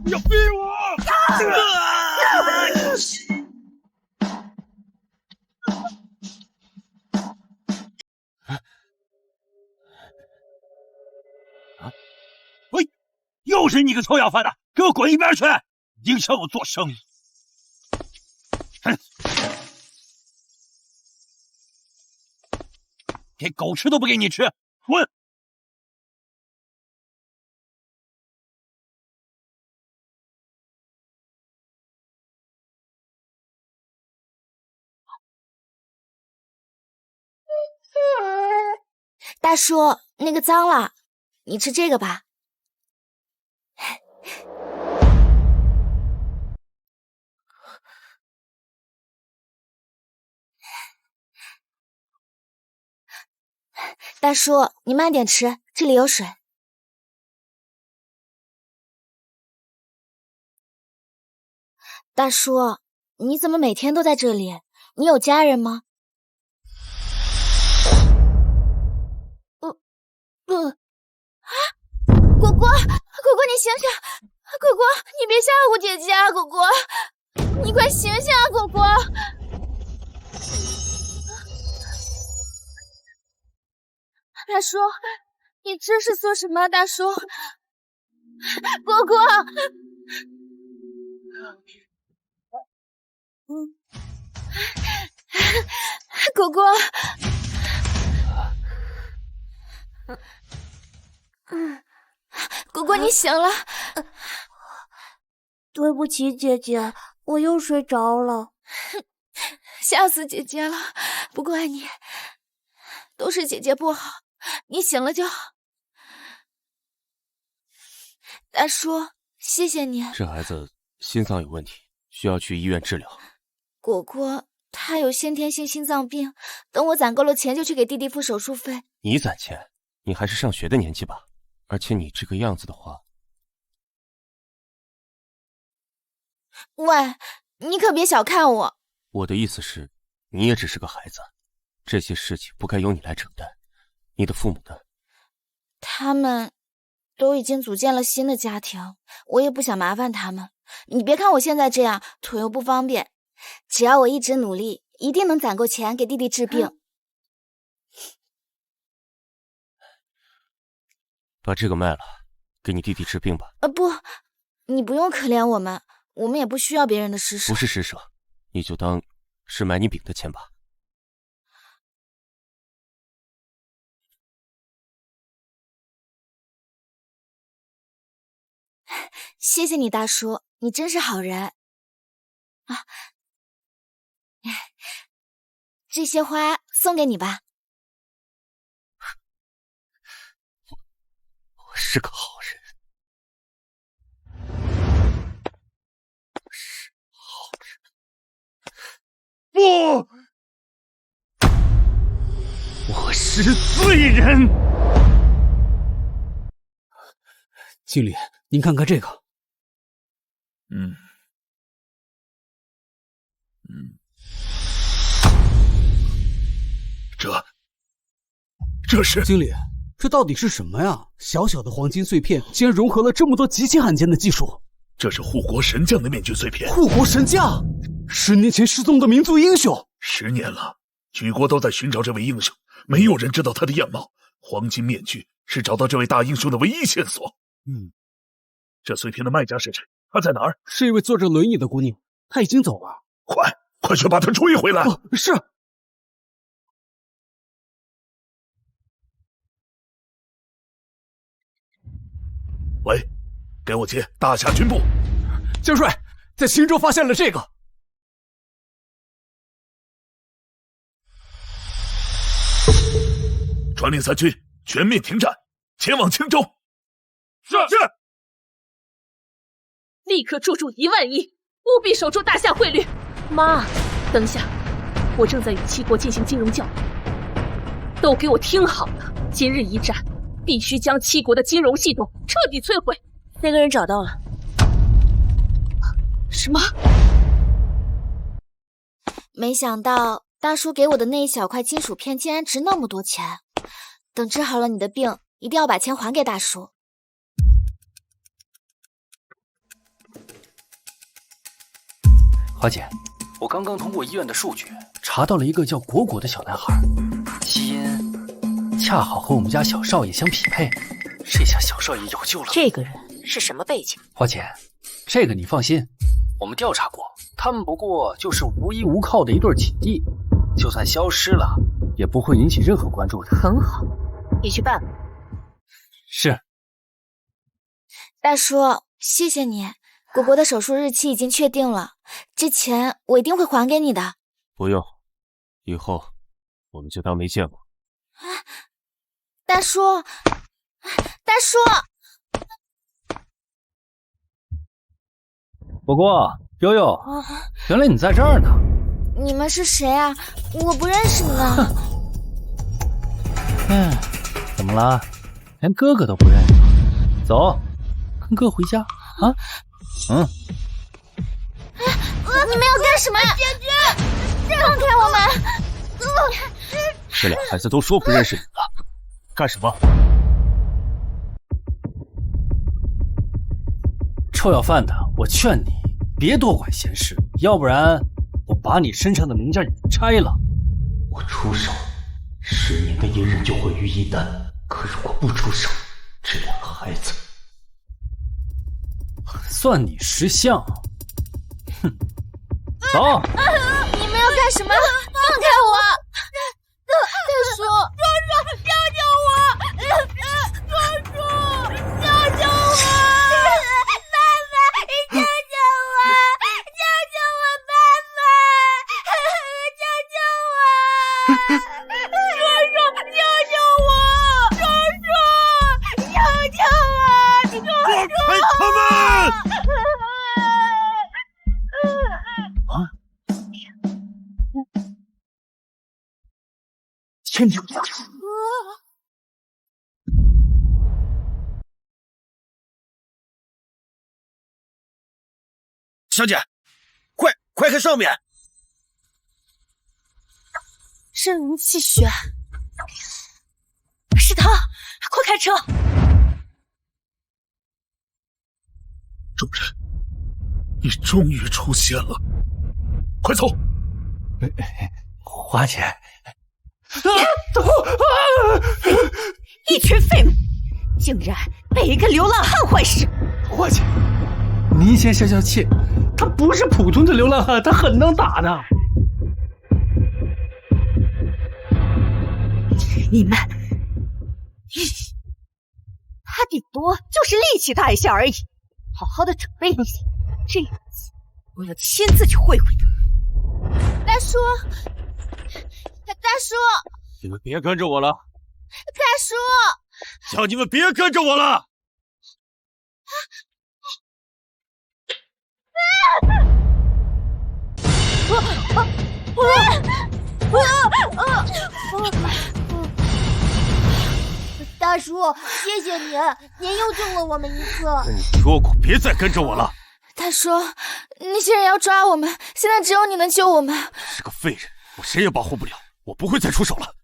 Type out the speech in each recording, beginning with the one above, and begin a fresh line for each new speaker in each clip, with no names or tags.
要逼我！喂，又是你个臭要饭的，给我滚一边去！影响我做生意！哼，给狗吃都不给你吃，滚！
大叔，那个脏了，你吃这个吧。大叔，你慢点吃，这里有水。大叔，你怎么每天都在这里？你有家人吗？果果，你醒醒！果果，你别吓唬姐姐啊！果果，你快醒醒啊！果果，大叔，你这是做什么？大叔，果果，果果，果果，你醒了。
对不起，姐姐，我又睡着了。
吓死姐姐了，不怪你，都是姐姐不好，你醒了就好。大叔，谢谢你。
这孩子心脏有问题，需要去医院治疗。
果果他有先天性心脏病，等我攒够了钱就去给弟弟付手术费。
你攒钱？你还是上学的年纪吧？而且你这个样子的话，
喂，你可别小看我。
我的意思是，你也只是个孩子，这些事情不该由你来承担。你的父母呢？
他们都已经组建了新的家庭，我也不想麻烦他们。你别看我现在这样，腿又不方便，只要我一直努力，一定能攒够钱给弟弟治病。
把这个卖了，给你弟弟治病吧。
不，你不用可怜我们，我们也不需要别人的施舍。
不是施舍，你就当是买你饼的钱吧。
谢谢你，大叔，你真是好人啊！这些花送给你吧。
我是个好人。
不，我是罪人。
经理，您看看这个。
这是
经理，这到底是什么呀？小小的黄金碎片，竟然融合了这么多极其罕见的技术。
这是护国神将的面具碎片。
护国神将，10年前失踪的民族英雄。
10年了，举国都在寻找这位英雄，没有人知道他的样貌。黄金面具是找到这位大英雄的唯一线索。这碎片的卖家是谁？他在哪儿？
是一位坐着轮椅的姑娘，她已经走了。
快去把她追回来！
是。
喂，给我接大夏军部。
将帅，在青州发现了这个。
传令3军全面停战，前往青州。是。
立刻驻1万1，务必守住大夏汇率。妈，等下，我正在与7国进行金融交易，都给我听好了，今日一战，必须将7国的金融系统彻底摧毁。
那个人找到了。
什么？
没想到大叔给我的那一小块金属片竟然值那么多钱。等治好了你的病，一定要把钱还给大叔。
华姐，我刚刚通过医院的数据查到了一个叫果果的小男孩，基因恰好和我们家小少爷相匹配，这下小少爷有救了。
这个人是什么背景？
华姐，这个你放心，我们调查过，他们不过就是无依无靠的一对姐弟，就算消失了，也不会引起任何关注的。
很好，你去办吧。
是。
大叔，谢谢你。果果的手术日期已经确定了，这钱我一定会还给你的。
不用，以后我们就当没见过。
大叔，大叔，
果果，悠悠，原来你在这儿呢。
你们是谁啊？我不认识你们。
怎么了？连哥哥都不认识？走，跟哥回家啊！
你们要干什么呀？姐姐，放开我们！
这俩孩子都说不认识你了，干什么？
臭要饭的，我劝你别多管闲事，要不然我把你身上的名件给拆了。
我出手，10年的隐忍就毁于一旦。可如果不出手，这两个孩子，
算你识相。哼，走！
你们要干什么？放开我！大叔，救救我！叔叔，救救我！妈妈，救救我！救救我！妈妈，救救我！叔叔，救救我！叔叔，救救我！叔叔，
放开他们！
天地
小姐，快看上面！
身临其血，是他！快开车！
主人，你终于出现了，快走！
华姐。
一群废物，竟然被一个流浪汉坏事！
华姐，您先消消气，他不是普通的流浪汉，他很能打的。
你们，他顶多就是力气大一些而已，好好的准备一下，这一次我要亲自去会会他。
大叔，大叔，
你们别跟着我了！
大叔，
叫你们别跟着我了！
大叔，谢谢您，您又救了我们一次。
跟你说过别再跟着我了。
大叔，那些人要抓我们，现在只有你能救我们。
是个废人，我谁也保护不了，我不会再出手了。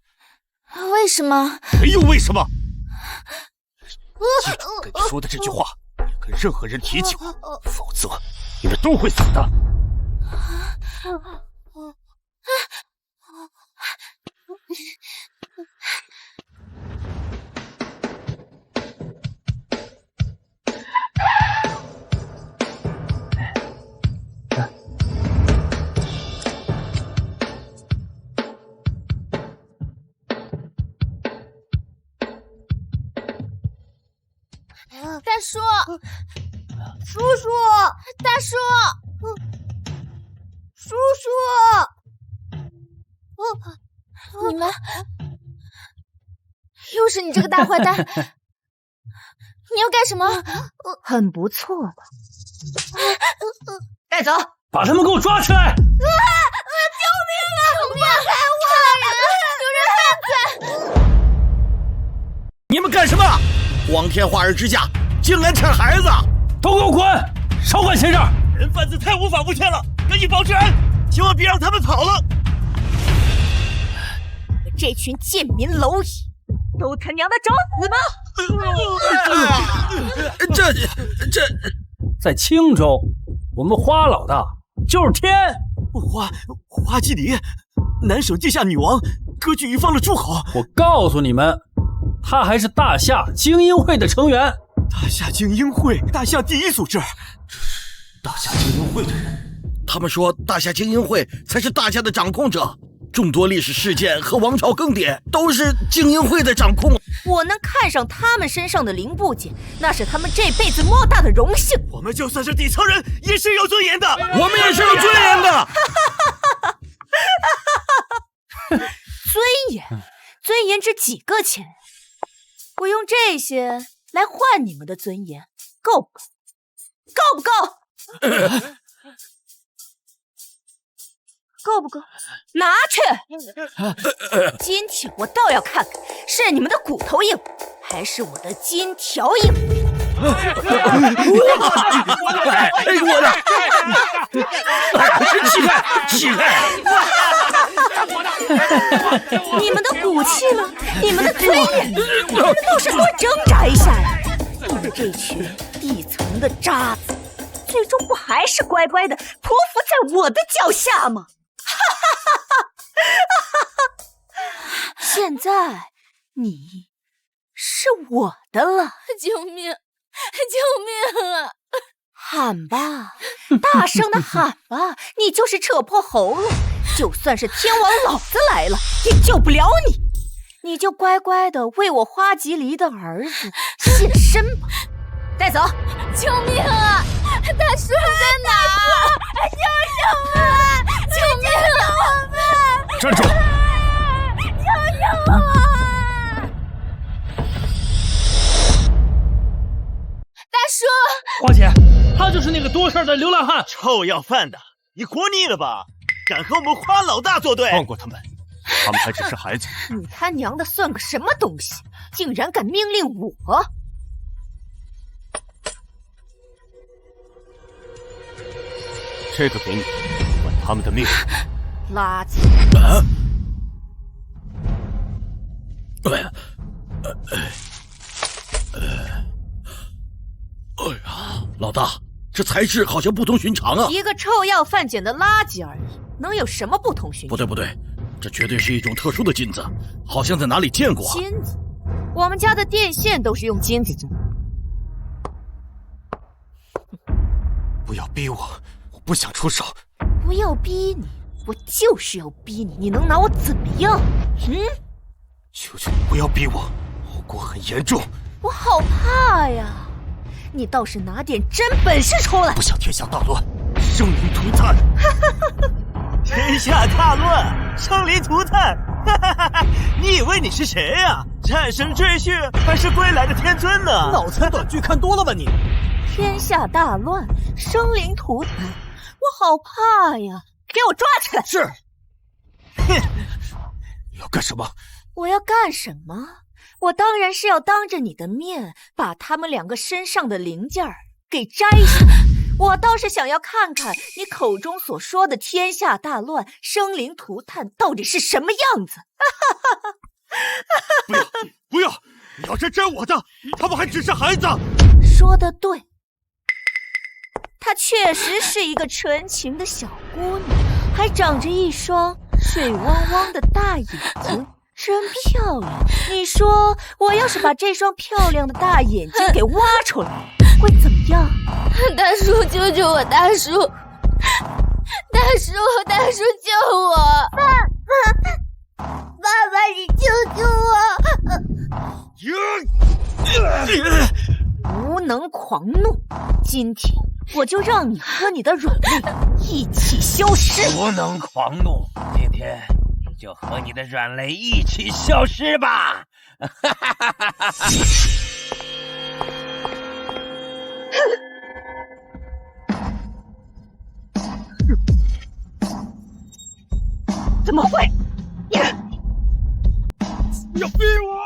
为什么？
没有为什么。记住跟你说的这句话，别跟任何人提起我，否则你们都会死的。
大叔，
叔叔，
大叔，
叔叔，
你们又是你这个大坏蛋！你要干什么？
很不错嘛，带走，
把他们给我抓起来！
救命啊！放开我！有人犯罪！
你们干什么？光天化日之下，竟然趁孩子！
都给我滚！少管闲事！
人贩子太无法无天了，赶紧保治安，千万别让他们跑了！
这群贱民蝼蚁，都他娘的找死吧！
这，
在青州，我们花老大
就是天。
花季里，南省地下女王，割据一方的诸侯。
我告诉你们，他还是大夏精英会的成员。
大夏精英会，大夏第一组织。
大夏精英会的人，他们说大夏精英会才是大夏的掌控者，众多历史事件和王朝更迭都是精英会的掌控。
我能看上他们身上的零部件，那是他们这辈子莫大的荣幸。
我们就算是底层人，也是有尊严的。
我们也是有尊严的。
尊严值几个钱？我用这些来换你们的尊严，够不够？够不够？够不够？拿去！今天我倒要看看，是你们的骨头硬，还是我的金条硬。
我的乞丐！
你们的骨气了，你们的尊严，都是给我挣扎一下呀！你们这群底层的渣子，最终不还是乖乖的匍匐在我的脚下吗？现在你是我的了，
救命！救命啊！
喊吧，大声的喊吧！你就是扯破喉咙，就算是天王老子来了，也救不了你。你就乖乖的为我花吉离的儿子献身吧。带走！
救命啊！大叔在哪？救救我！救命啊！
站住！
救救我！大叔，
花姐，他就是那个多事的流浪汉，
臭要饭的，你活腻了吧？敢和我们花老大作对？
放过他们，他们还只是孩子。
你他娘的算个什么东西？竟然敢命令我！
这个给你，换他们的命。
垃圾！
哎呀，老大，这材质好像不同寻常啊！
一个臭要饭捡的垃圾而已，能有什么不同寻常？
不对，这绝对是一种特殊的金子，好像在哪里见过啊！
金子，我们家的电线都是用金子做。
不要逼我，我不想出手。
不要逼你，我就是要逼你，你能拿我怎么样？
求求你不要逼我，后果很严重。
我好怕呀！你倒是拿点真本事出来！
不想天下大乱，生灵涂炭。天下大乱，生灵涂炭。你以为你是谁呀？战神赘婿还是归来的天尊呢？
脑残短剧看多了吧你？
天下大乱，生灵涂炭，我好怕呀！给我抓起来！
是。哼，你要干什么？
我要干什么？我当然是要当着你的面把他们两个身上的零件给摘下。我倒是想要看看你口中所说的天下大乱、生灵涂炭到底是什么样子。
不要！你要是摘我的，他们还只是孩子。
说得对，她确实是一个纯情的小姑娘，还长着一双水汪汪的大眼睛。真漂亮！你说我要是把这双漂亮的大眼睛给挖出来，会怎么样？
大叔，救救我！大叔，大叔救我！
爸爸，你救救我！无能狂怒，今天我就让你和你的软肋一起消失！
无能狂怒，今天就和你的软肋一起消失吧！
怎么会？
不要逼我！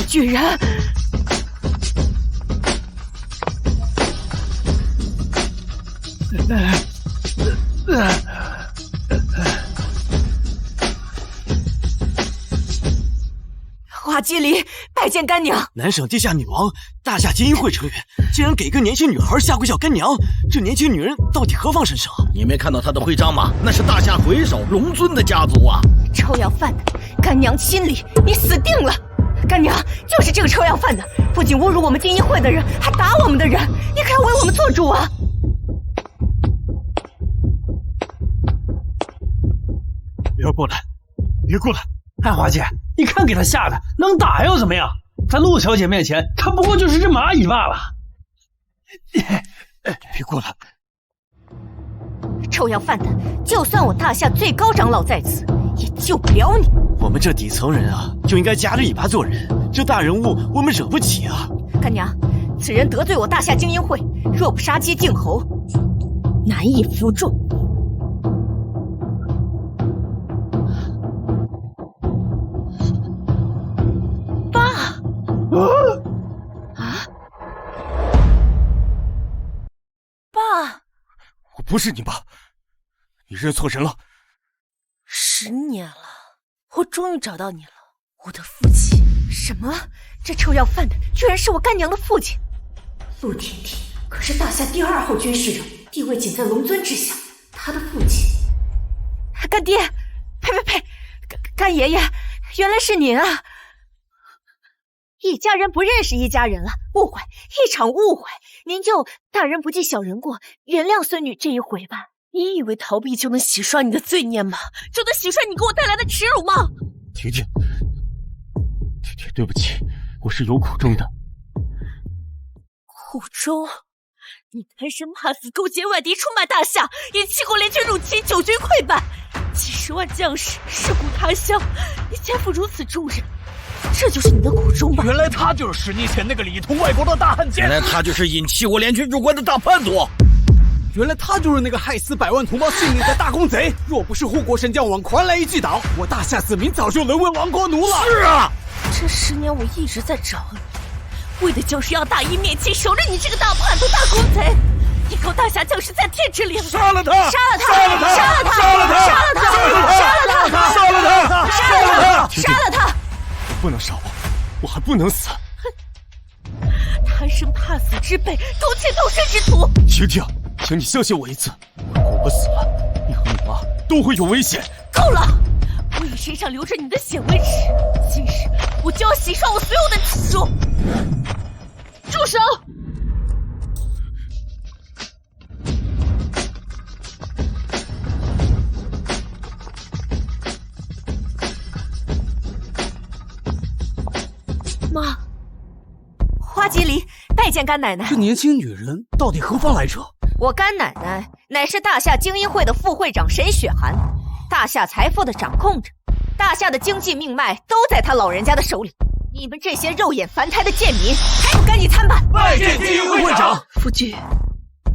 居然……花姬离拜见干娘。
南省地下女王，大夏精英会成员，竟然给个年轻女孩下跪叫干娘，这年轻女人到底何方神圣？
你没看到她的徽章吗？那是大夏回首龙尊的家族啊！
臭要饭的，干娘亲礼，你死定了！干娘就是这个臭要饭的，不仅侮辱我们精英会的人，还打我们的人，你可要为我们做主啊！
别过来，别过来！
哎，华姐，你看给他吓的，能打又怎么样？在陆小姐面前，他不过就是只蚂蚁罢了。
别过来！
臭要饭的，就算我大夏最高长老在此，也救不了你。
我们这底层人啊，就应该夹着尾巴做人，这大人物我们惹不起啊！
干娘，此人得罪我大夏精英会，若不杀鸡儆猴，难以服众。
爸，我不是你爸，你认错人了。
10年了，我终于找到你了，我的父亲。
什么？这臭要饭的居然是我干娘的父亲！陆甜甜可是大夏第2号军事长，地位仅在龙尊之下。他的父亲，干爹，呸！干爷爷，原来是您啊！一家人不认识一家人了，误会，一场误会。您就大人不计小人过，原谅孙女这一回吧。
你以为逃避就能洗刷你的罪孽吗？就能洗刷你给我带来的耻辱吗？
婷婷，对不起，我是有苦衷的。
苦衷？你贪生怕死，勾结外敌，出卖大夏，引七国联军入侵，九军溃败，几10万将士尸骨他乡，你肩负如此重任，这就是你的苦衷吧？
原来他就是10年前那个里通外国的大汉奸，
原来他就是引七国联军入关的大叛徒，
原来他就是那个害死100万同胞性命的大公贼。若不是护国神将网狂来一击倒，我大夏子民早就沦为亡国奴了。
是啊，
这10年我一直在找你，为的就是要大义灭亲，守着你这个大叛徒、大公贼。你给我大夏将士在天之灵，
杀了他！
杀了他！杀了他！杀了他！杀了他！杀了他！
杀了他！
杀了他！
不能杀我，我还不能死。
贪生怕死之辈，苟且偷生之徒。
婷婷，请你相信我一次，如果我死了，你和你妈都会有危险。
够了！我以身上流着你的血为耻，今日我就要洗刷我所有的耻辱。住手！妈，
花姬离拜见干奶奶。
这年轻女人到底何方来者？
我干奶奶乃是大夏精英会的副会长沈雪寒，大夏财富的掌控者，大夏的经济命脉都在她老人家的手里。你们这些肉眼凡胎的贱民，还不赶紧参拜！
拜见精英会长。
夫君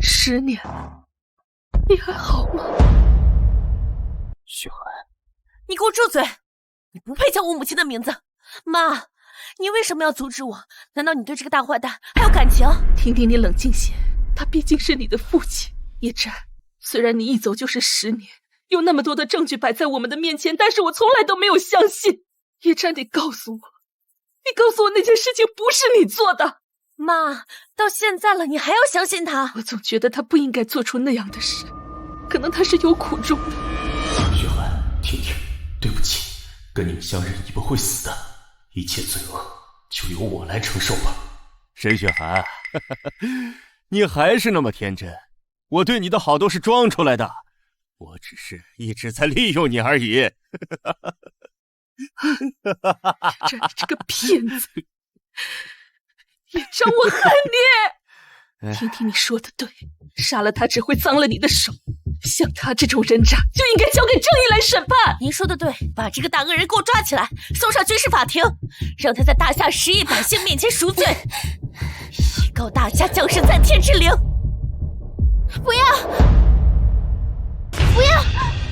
，10年了，你还好吗？
雪寒，
你给我住嘴！你不配叫我母亲的名字。妈，你为什么要阻止我？难道你对这个大坏蛋还有感情？婷婷，你冷静些，他毕竟是你的父亲。叶战，虽然你一走就是10年，有那么多的证据摆在我们的面前，但是我从来都没有相信。叶战，你告诉我那件事情不是你做的。妈，到现在了，你还要相信他？我总觉得他不应该做出那样的事，可能他是有苦衷的。
雪寒，婷婷，对不起，跟你们相认一不会死的，一切罪恶就由我来承受吧。沈雪寒，你还是那么天真，我对你的好都是装出来的，我只是一直在利用你而已。
这个骗子，叶战，我恨你！婷婷，你说的对，杀了他只会脏了你的手。像他这种人渣，就应该交给正义来审判。您说的对，把这个大恶人给我抓起来，送上军事法庭，让他在大夏10亿百姓面前赎罪，以告大夏将士在天之灵。不要！不要！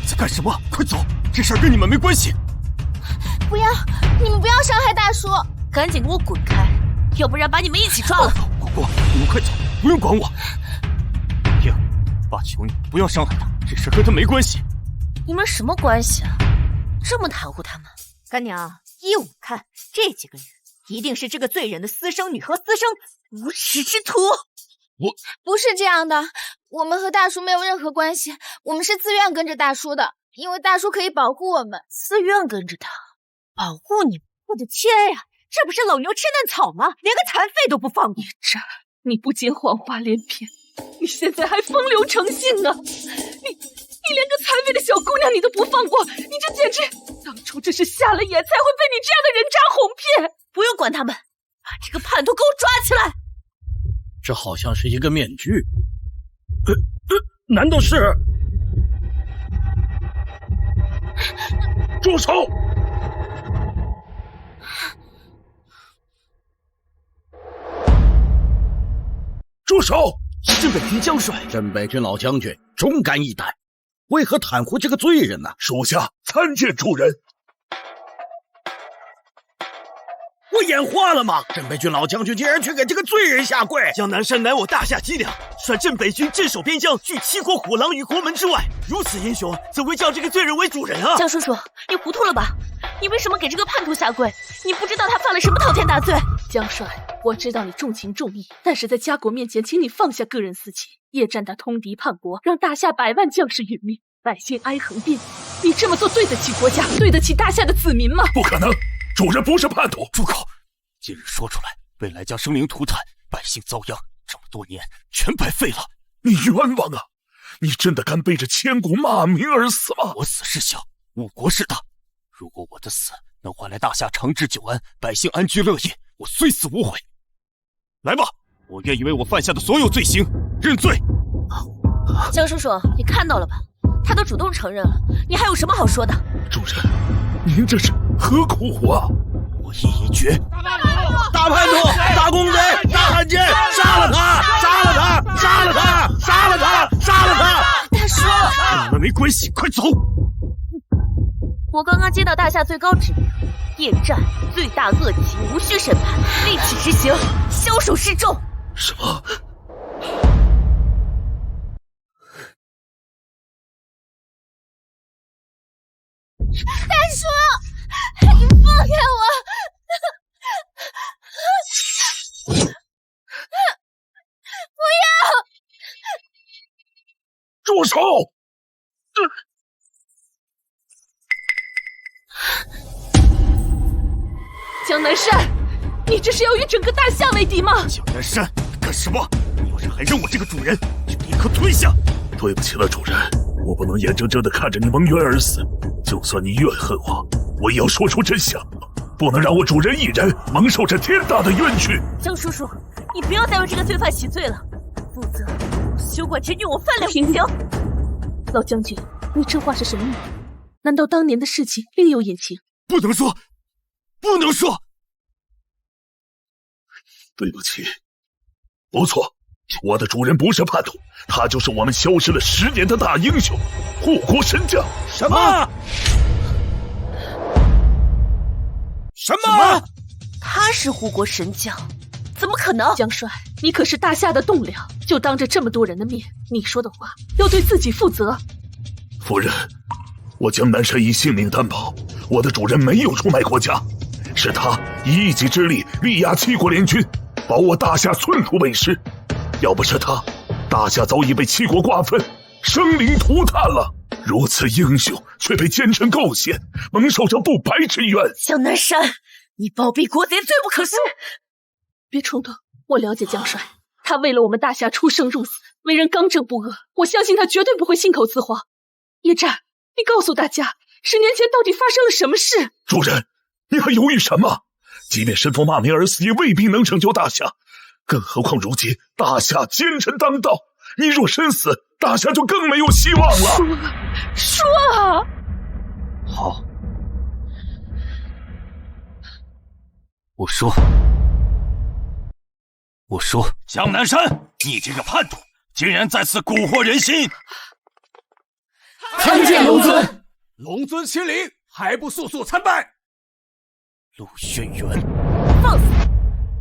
在干什么？快走！这事儿跟你们没关系。
不要！你们不要伤害大叔！
赶紧给我滚开，要不然把你们一起抓了。
果，你们快走，不用管我。英，爸求你不要伤害他，这事和他没关系。
你们什么关系啊？这么袒护他们？干娘，依我看，这几个人一定是这个罪人的私生女和私生无耻之徒。
我不是这样的，我们和大叔没有任何关系，我们是自愿跟着大叔的，因为大叔可以保护我们。
自愿跟着他，保护你们？我的天呀，这不是老牛吃嫩草吗？连个残废都不放过。
这你不仅谎话连篇，你现在还风流成性啊！你连个残废的小姑娘你都不放过，你这简直……当初这是瞎了眼才会被你这样的人渣哄骗。
不用管他们，把这个叛徒给我抓起来！
这好像是一个面具，难道是？
住手！住手！
镇北军将帅，镇北军老将军，忠肝义胆，为何袒护这个罪人呢？
属下参见主人。
我眼花了吗？镇北军老将军竟然去给这个罪人下跪！
江南山乃我大夏脊梁，率镇北军镇守边疆，拒7国虎狼于国门之外。如此英雄，怎会叫这个罪人为主人啊？
江叔叔，你糊涂了吧？你为什么给这个叛徒下跪？你不知道他犯了什么滔天大罪？
江帅，我知道你重情重义，但是在家国面前，请你放下个人私情。叶战他通敌叛国，让大夏100万将士殒命，百姓哀横遍野。你这么做对得起国家，对得起大夏的子民吗？
不可能，主人不是叛徒。
住口！今日说出来，未来将生灵涂炭，百姓遭殃，这么多年全白费了。
你冤枉啊！你真的敢背着千古骂名而死吗？
我死是小，误国是大。如果我的死能换来大夏长治久安，百姓安居乐业，我虽死无悔。来吧，我愿意为我犯下的所有罪行认罪。
江叔叔，你看到了吧？他都主动承认了，你还有什么好说的？
主人，您这是何苦啊？
我意已决。
大叛徒，大公贼，大汉奸，杀了他！杀了他！杀了他！杀了他！杀了他！
大叔，
跟你们没关系，快走！
我刚刚接到大夏最高指令，夜战罪大恶极，无需审判，立即执行，枭首示众。
什么？
大叔，你放开我！不要！
住手！
江南山，你这是要与整个大夏为敌吗？
江南山，干什么？你要是还认我这个主人，就立刻退下！
对不起了，主人，我不能眼睁睁地看着你蒙冤而死。就算你怨恨我也要说出真相，不能让我主人一人蒙受这天大的冤屈。
江叔叔，你不要再为这个罪犯洗罪了，否则休管之女我饭量
停！老将军，你这话是什么意思？难道当年的事情另有隐情？
不能说，不能说！
对不起，不错，我的主人不是叛徒，他就是我们消失了10年的大英雄，护国神将。
什么？什么？
他是护国神将？怎么可能？
江帅，你可是大夏的栋梁，就当着这么多人的面，你说的话要对自己负责。
夫人，我江南山以性命担保，我的主人没有出卖国家，是他以一己之力力压7国联军，保我大夏寸土为师。要不是他，大夏早已被7国瓜分，生灵涂炭了。如此英雄，却被奸臣构陷，蒙受这不白之冤。
江南山，你包庇国贼，罪不可恕！
别冲动，我了解江帅，他为了我们大夏出生入死，为人刚正不阿，我相信他绝对不会信口雌黄。叶战，你告诉大家，10年前到底发生了什么事？
主人，你还犹豫什么？即便身负骂名而死，也未必能拯救大夏。更何况如今大夏奸臣当道，你若身死，大夏就更没有希望了。
说啊！
好，我说，江南山，你这个叛徒，竟然再次蛊惑人心！
参见龙尊，龙尊亲临，还不速速参拜？
陆轩辕。
放肆！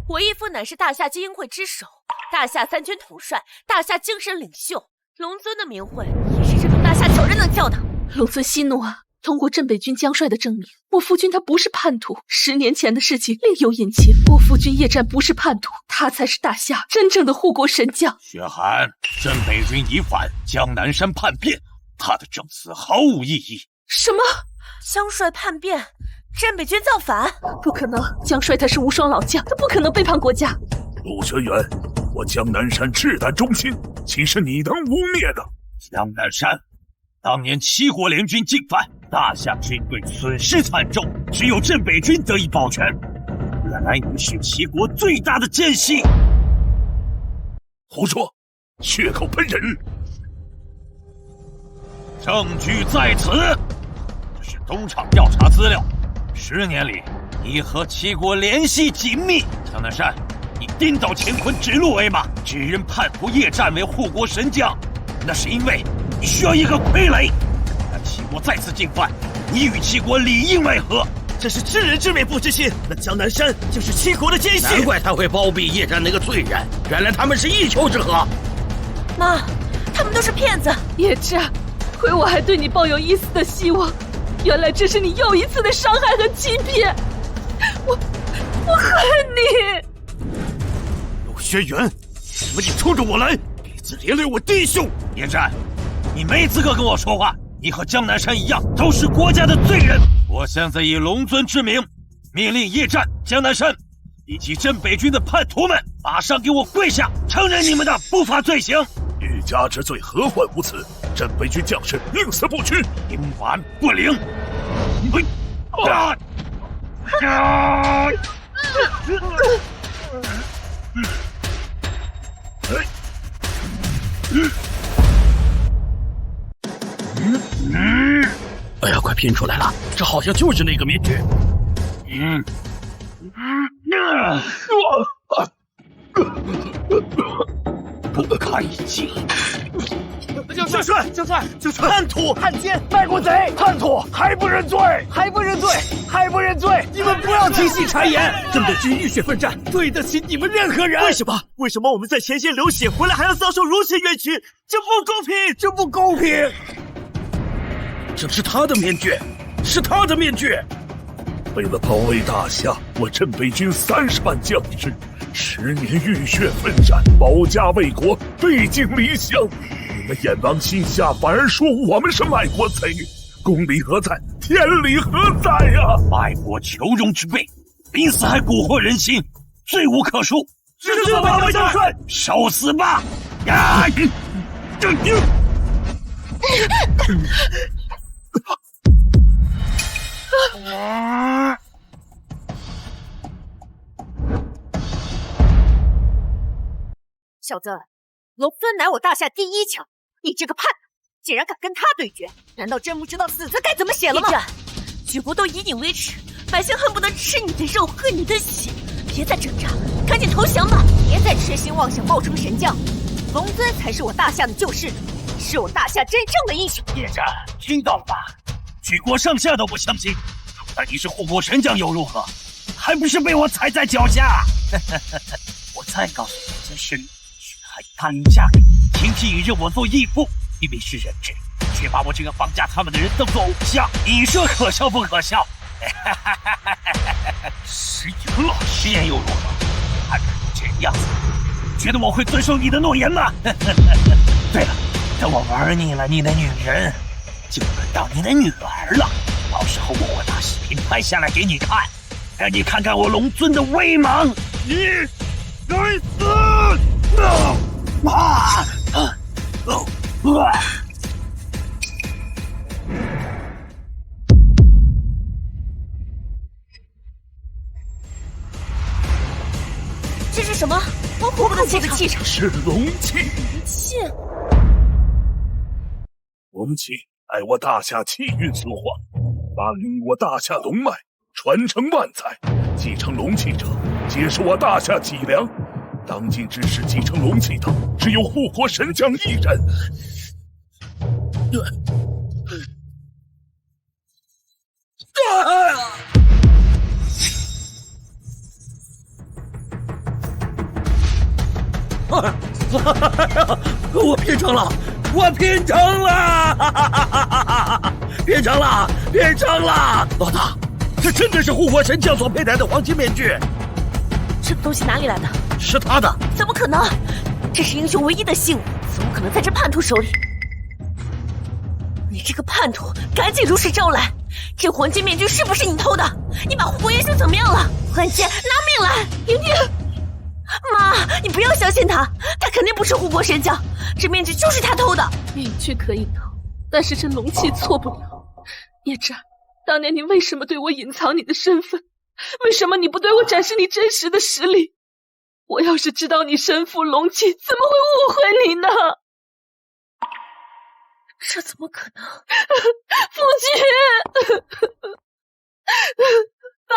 我义父乃是大夏精英会之首，大夏三军统帅，大夏精神领袖。龙尊的名讳也是这种大夏小人能叫的。龙尊息怒啊！通过镇北军将帅的证明，我夫君他不是叛徒。10年前的事情另有隐情，我夫君叶战不是叛徒，他才是大夏真正的护国神将。
薛涵，镇北军已反，江南山叛变，他的证词毫无意义。
什么？将帅叛变，镇北军造反？不可能！将帅他是无双老将，他不可能背叛国家。
陆学员，我江南山赤胆忠心，岂是你能污蔑的？
江南山，当年7国联军进犯，大夏军队损失惨重，只有镇北军得以保全。原来你是7国最大的奸细！
胡说，血口喷人！
证据在此，这是东厂调查资料。10年里，你和7国联系紧密。江南山，你颠倒乾坤，指鹿为马，指认叛徒叶战为护国神将，那是因为你需要一个傀儡。但7国再次进犯，你与7国里应外合，
这是知人知面不知心。那江南山就是7国的奸细，
难怪他会包庇叶战那个罪人，原来他们是一丘之貉。
妈，他们都是骗子。叶战，亏我还对你抱有一丝的希望，原来这是你又一次的伤害和欺骗。我恨你！
陆学员，怎么你冲着我来，鼻子连累我弟兄？叶战，你没资格跟我说话。你和江南山一样，都是国家的罪人。我现在以龙尊之名，命令叶战、江南山以及镇北军的叛徒们，马上给我跪下，承认你们的不法罪行。
欲加之罪，何患无辞？镇北军将士宁死不屈，
冥顽不灵！
哎呀，快拼出来了！这好像就是那个面具。
不堪一击！
将帅，叛徒、汉奸、卖国贼、叛徒还不认罪，还不认罪！你们不要听信谗言！镇北军浴血奋战，对得起你们任何人。为什么我们在前线流血，回来还要遭受如此冤屈？这不公平！
这是他的面具，
为了保卫大夏，我镇北军30万将士，10年浴血奋战，保家卫国，背井离乡。你们眼王心下，反而说我们是卖国贼，公理何在？天理何在呀？
卖国求荣之辈，临死还蛊惑人心，罪无可恕。
是百位将帅，
受死吧！呀！
小子，龙尊乃我大夏第1强，你这个叛徒，竟然敢跟他对决，难道真不知道死字该怎么写了吗？举国都以你为耻，百姓恨不得吃你的肉，喝你的血。别再挣扎，赶紧投降吧！别再痴心妄想冒充神将，龙尊才是我大夏的救世主，是我大夏真正的英雄。
叶战，听到了吧？举国上下都不相信，那你是护国神将又如何？还不是被我踩在脚下？我再告诉你一件事，许还答应嫁给你，秦替也认我做义父，因为是人质，却把我这个绑架他们的人当做偶像，你说可笑不可笑？食言了，食言又如何？看看你这样子，觉得我会遵守你的诺言吗？对了，等我玩腻了你的女人，就轮到你的女儿了。到时候我把视频拍下来给你看，让你看看我龙尊的威猛。你该死！
这是什么？我不能这个气场
是龙气。龙气乃我大夏气运所化，发源于我大夏龙脉，传承万载。继承龙气者，皆是我大夏脊梁。当今之时，继承龙气的只有护国神将一人。
我拼成了，我拼成了，拼成了，拼成了！老大，这真的是护国神将所佩戴的黄金面具。
这个东西哪里来的？
是他的。
怎么可能？这是英雄唯一的信物，怎么可能在这叛徒手里？你这个叛徒，赶紧如实招来！这黄金面具是不是你偷的？你把护国英雄怎么样了？关键拿命来！婷婷，妈，你不要相信他，他肯定不是护国神将，这面具就是他偷的。
面具可以偷，但是这龙器错不了。叶战，当年你为什么对我隐藏你的身份？为什么你不对我展示你真实的实力？我要是知道你身负龙器，怎么会误会你呢？
这怎么可能？
父亲，
爸！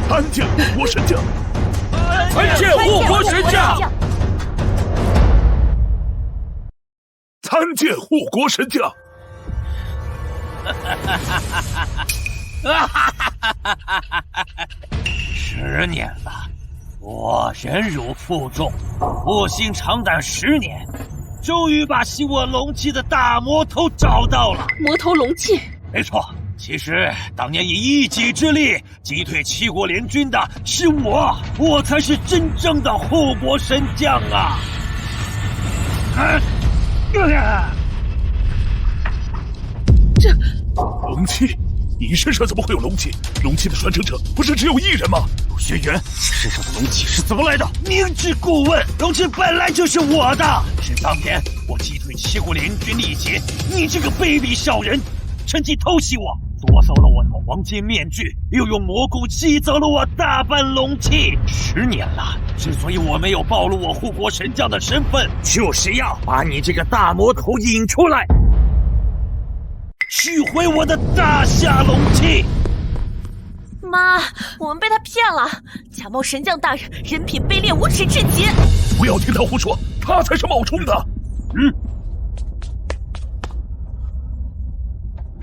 参见护国神将！
参见护国神将！
参见护国神将！10
年了，我忍辱负重，卧薪尝胆10年，终于把吸我龙气的大魔头找到了。
魔头龙气？
没错，其实当年以一己之力击退7国联军的是我才是真正的护国神将啊！
这
龙气？你身上怎么会有龙气？龙气的传承者不是只有1人吗？
陆学员，身上的龙气是怎么来的？明知故问，龙气本来就是我的，是当年我击退7国联军力竭，你这个卑鄙小人，趁机偷袭我，夺走了我的黄金面具，又用魔cung吸走了我大半龙气。10年了，之所以我没有暴露我护国神将的身份，就是要把你这个大魔头引出来，取回我的大夏龙气。
妈，我们被他骗了，假冒神将大人，人品卑劣无耻至极。
不要听他胡说，他才是冒充的。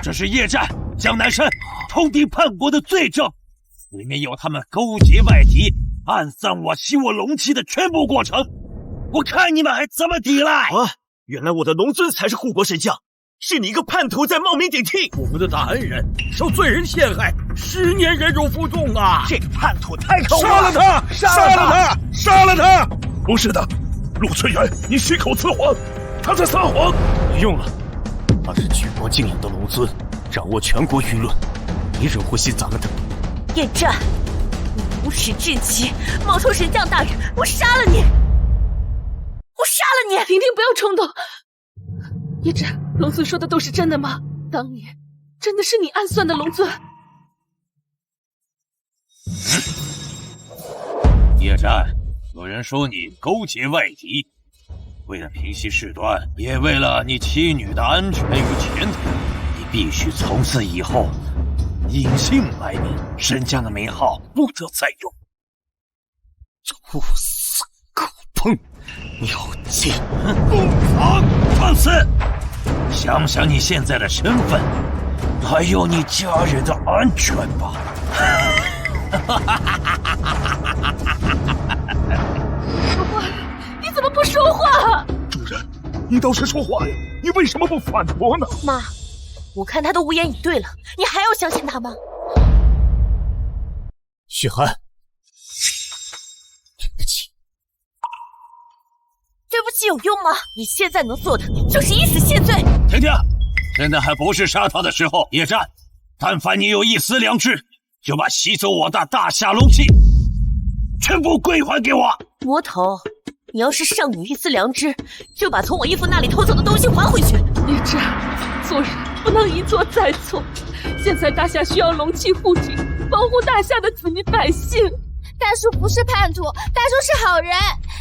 这是叶战、江南山通敌叛国的罪证，里面有他们勾结外敌、暗算我吸我龙气的全部过程。我看你们还怎么抵赖！
啊，原来我的龙尊才是护国神将，是你一个叛徒在冒名顶替，我们的大恩人受罪人陷害，10年忍辱负重啊！
这个叛徒太可恶了！
杀了他！杀了他！杀了他！
不是的，陆翠元，你信口雌黄，他在撒谎。
不用了，他是举国敬仰的龙尊，掌握全国舆论，没人会信咱们的。
叶战，你无耻至极，冒充神将大人，我杀了你！我杀了你！
婷婷，不要冲动。叶战，龙尊说的都是真的吗？当年真的是你暗算的龙尊？
叶战，有人说你勾结外敌，为了平息事端，也为了你妻女的安全与前途，你必须从此以后隐姓埋名，神将的名号不得再用。
兔死狗烹，鸟尽
不好，放肆！想想你现在的身份，还有你家人的安全吧。
你怎么不说话？
主人，你倒是说话呀！你为什么不反驳呢？
妈，我看他都无言以对了，你还要相信他吗？
许寒，对不起。
对不起有用吗？你现在能做的就是以死谢罪。
婷婷，现在还不是杀他的时候。叶战，但凡你有一丝良知，就把吸走我的大夏龙气全部归还给我。
魔头，你要是尚有一丝良知，就把从我义父那里偷走的东西还回去。
叶战，做人不能一错再错。现在大夏需要龙气护体，保护大夏的子民百姓。
大叔不是叛徒，大叔是好人，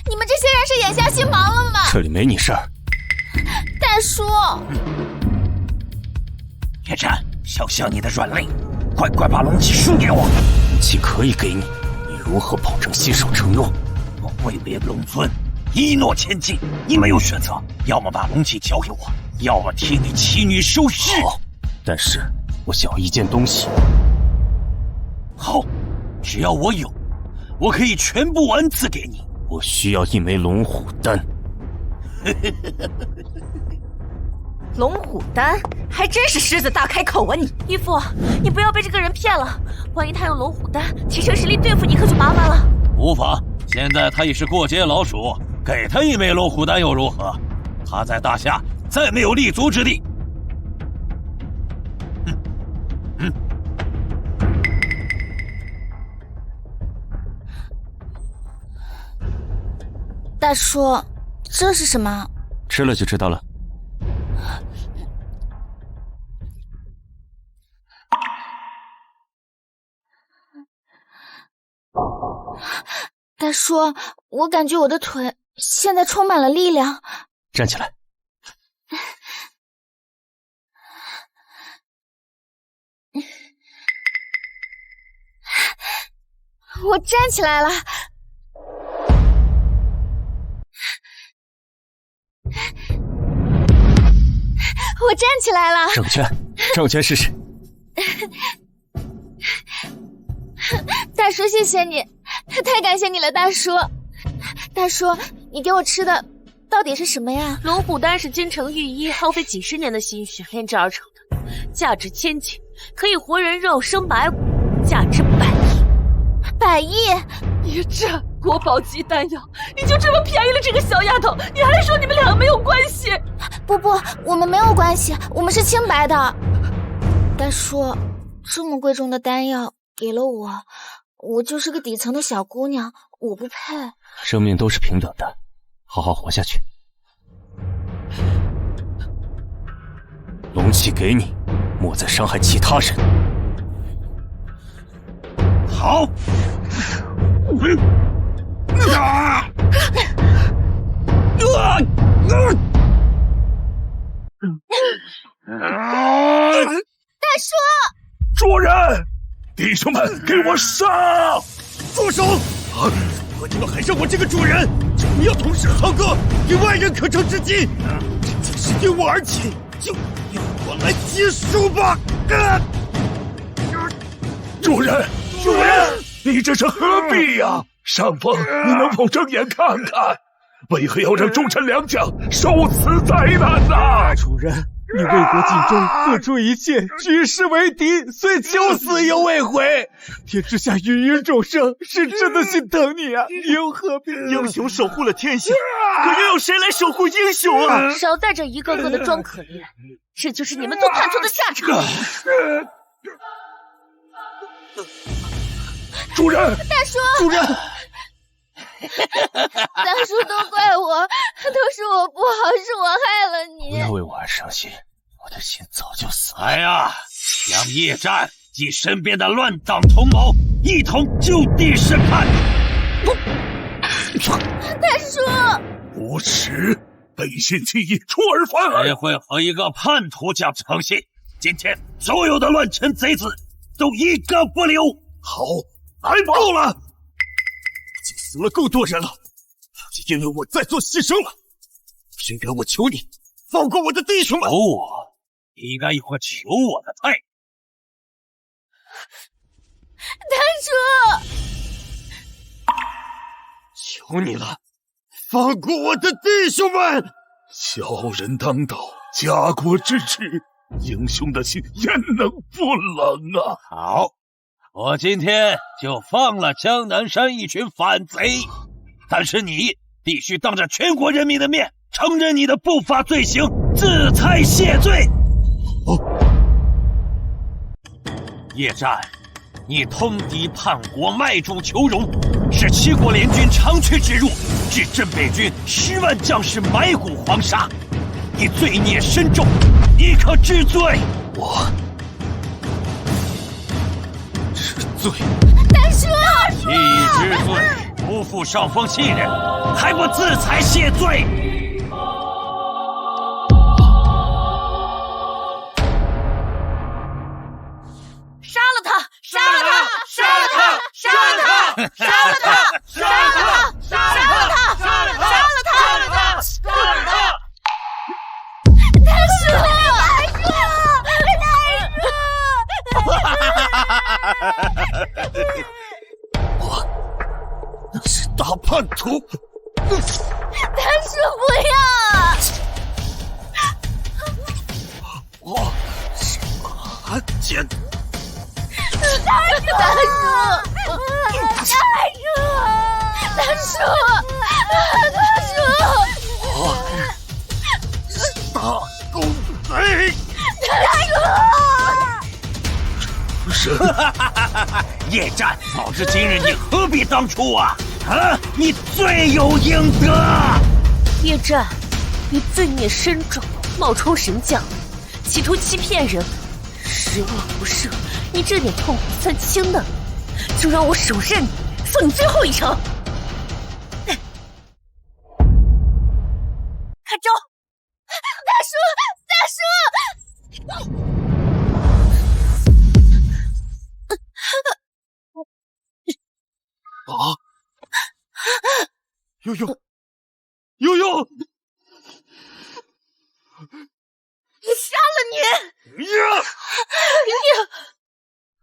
你们这些人是眼瞎心盲了吗？
这里没你事儿。
大叔，
叶战，小象你的软肋，乖乖把龙气输给我。
龙气可以给你，你如何保证信守承诺？
我位别龙尊，一诺千金，你没有选择，要么把龙气交给我，要么替你妻女收尸。
好，但是我想要一件东西。
好，只要我有，我可以全部恩赐给你。
我需要一枚龙虎丹。
龙虎丹还真是狮子大开口啊你！义父，你不要被这个人骗了，万一他用龙虎丹提升实力对付你，可就麻烦了。
无妨，现在他已是过街老鼠，给他一枚龙虎丹又如何？他在大夏再没有立足之地。
大叔，这是什么？
吃了就知道了。
大叔，我感觉我的腿现在充满了力量。
站起来。
我站起来了。我站起来了。
正拳，正拳试试。
大叔，谢谢你，太感谢你了，大叔。大叔，你给我吃的到底是什么呀？
龙虎丹是金城御医耗费几十年的心血炼制而成的，价值千金，可以活人肉生白骨，价值100亿。
100亿？
一战国宝级丹药，你就这么便宜了这个小丫头？你还说你们两个没有关系？
不，我们没有关系，我们是清白的。大叔，这么贵重的丹药给了我就是个底层的小姑娘，我不配。
生命都是平等的，好好活下去。龙气给你，莫再伤害其他人。
好。
大叔！
主人，弟兄们，给我上！
住手！我你们还让我这个主人，就不要同是好个与外人可乘之机。这件事因我而起，就由我来结束吧。
主人，你这是何必呀？上峰，你能否睁眼看看？为何要让忠臣良将受此灾难呢？
主人，你为国尽忠，付出一切，举世为敌，虽求死犹未悔。天之下芸芸众生，是真的心疼你啊！你又何必？
英雄守护了天下，可又有谁来守护英雄啊？
少在这一个个的装可怜，这就是你们做叛徒的下场。
主人，
大叔，
主人。
大叔，都怪我，都是我不好，是我害了你。
不要为我而伤心，我的心早就死了。
来呀，将叶战及身边的乱党同谋一同就地审判。
大叔，
无耻！背信弃义，出尔反尔！
谁会和一个叛徒讲诚信？今天所有的乱臣贼子都一个不留！
好，来吧！
够了！已经死了够多人了，不仅因为我在做牺牲了。虽然我求你放过我的弟兄们，
求我，你应该有个求我的态度。
大叔，
求你了，放过我的弟兄们！
小人当道，家国之耻，英雄的心焉能不冷啊！
好，我今天就放了江南山一群反贼，但是你必须当着全国人民的面承认你的不法罪行，自裁谢罪。叶战，你通敌叛国，卖主求荣，使七国联军长驱直入，致镇北军10万将士埋骨黄沙，你罪孽深重，你可知罪？
我知罪。
大叔，
既知罪，不负上峰信任，还不自裁谢罪？
杀了他！杀了他！杀了他！杀了他！杀了他！杀了他！杀了他！杀了他！杀了他！杀了他！
大叔，
我那是大叛徒。
大叔不要！
啊！剑！大公贼！
主神，
夜战，早知今日你何必当初啊！啊，你罪有应得！
夜战，你罪孽深重，冒充神将，企图欺骗人们，十恶不赦。你这点痛苦算轻的，就让我手刃你，送你最后一程。看招！大叔！
啊！悠悠，悠悠！
我杀了你！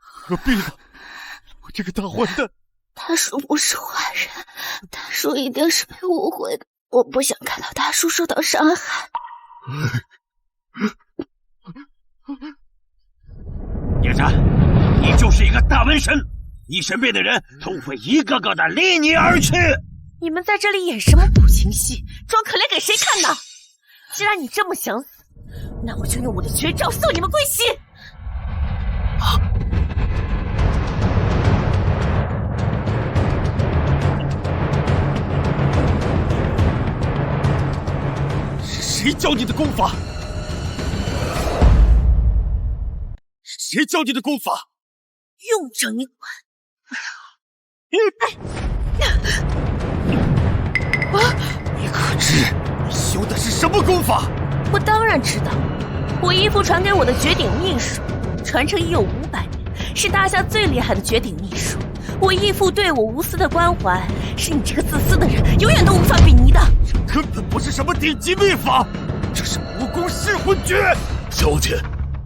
何必呢？我这个大坏蛋！
大叔不是坏人，大叔一定是被误会的。我不想看到大叔受到伤害。
叶战，你就是一个大瘟神，你身边的人都会一个个的离你而去。
你们在这里演什么苦情戏，装可怜给谁看呢？既然你这么想死，那我就用我的绝招送你们归西。
是谁教你的功法？谁教你的功法？
用着你管。
你可知你修的是什么功法？
我当然知道，我义父传给我的绝顶秘术，传承已有500年，是大夏最厉害的绝顶秘术。我义父对我无私的关怀，是你这个自私的人永远都无法比拟的。
这根本不是什么顶级秘法，这是魔宫噬魂诀。
小姐，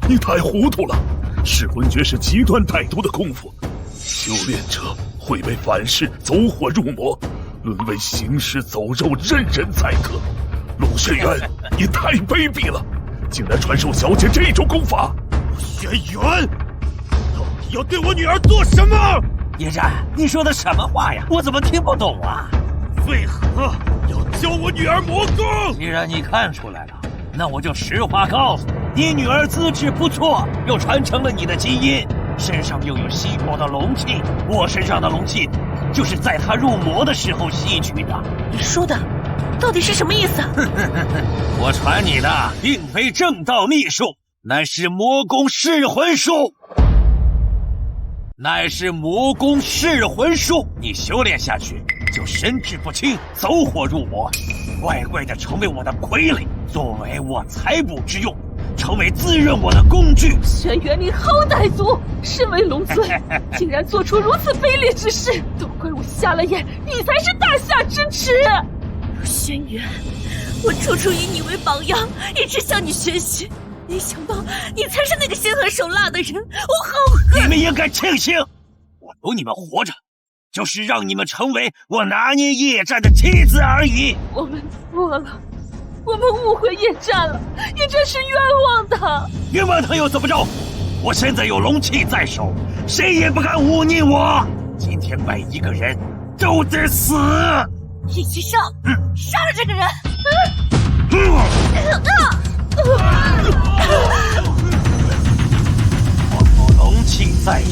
你太糊涂了。噬魂诀是极端歹毒的功夫，修炼者会被反噬，走火入魔，沦为行尸走肉，任人宰割。陆轩辕，你太卑鄙了，竟然传授小姐这种功法！
轩辕，到底要对我女儿做什么？
叶战，你说的什么话呀？我怎么听不懂啊？
为何要教我女儿魔功？
既然你看出来了，那我就实话告诉你，你女儿资质不错，又传承了你的基因，身上又有稀薄的龙气。我身上的龙气，就是在她入魔的时候吸取的。
你说的到底是什么意思？
我传你的并非正道秘术，乃是魔宫噬魂术。你修炼下去，就神志不清，走火入魔，乖乖的成为我的傀儡，作为我采补之用，成为滋润我的工具。
轩辕，你好歹毒，身为龙尊，竟然做出如此卑劣之事，都怪我瞎了眼，你才是大夏之耻。轩辕，我处处以你为榜样，一直向你学习，没想到你才是那个心狠手辣的人，我好恨！
你们应该庆幸，我留你们活着，就是让你们成为我拿捏夜战的棋子而已。
我们错了，我们误会夜战了，夜战是冤枉的。
冤枉他又怎么着？我现在有龙气在手，谁也不敢忤逆我。今天每一个人都得死。
一起上，杀了这个人！
我龙气在手，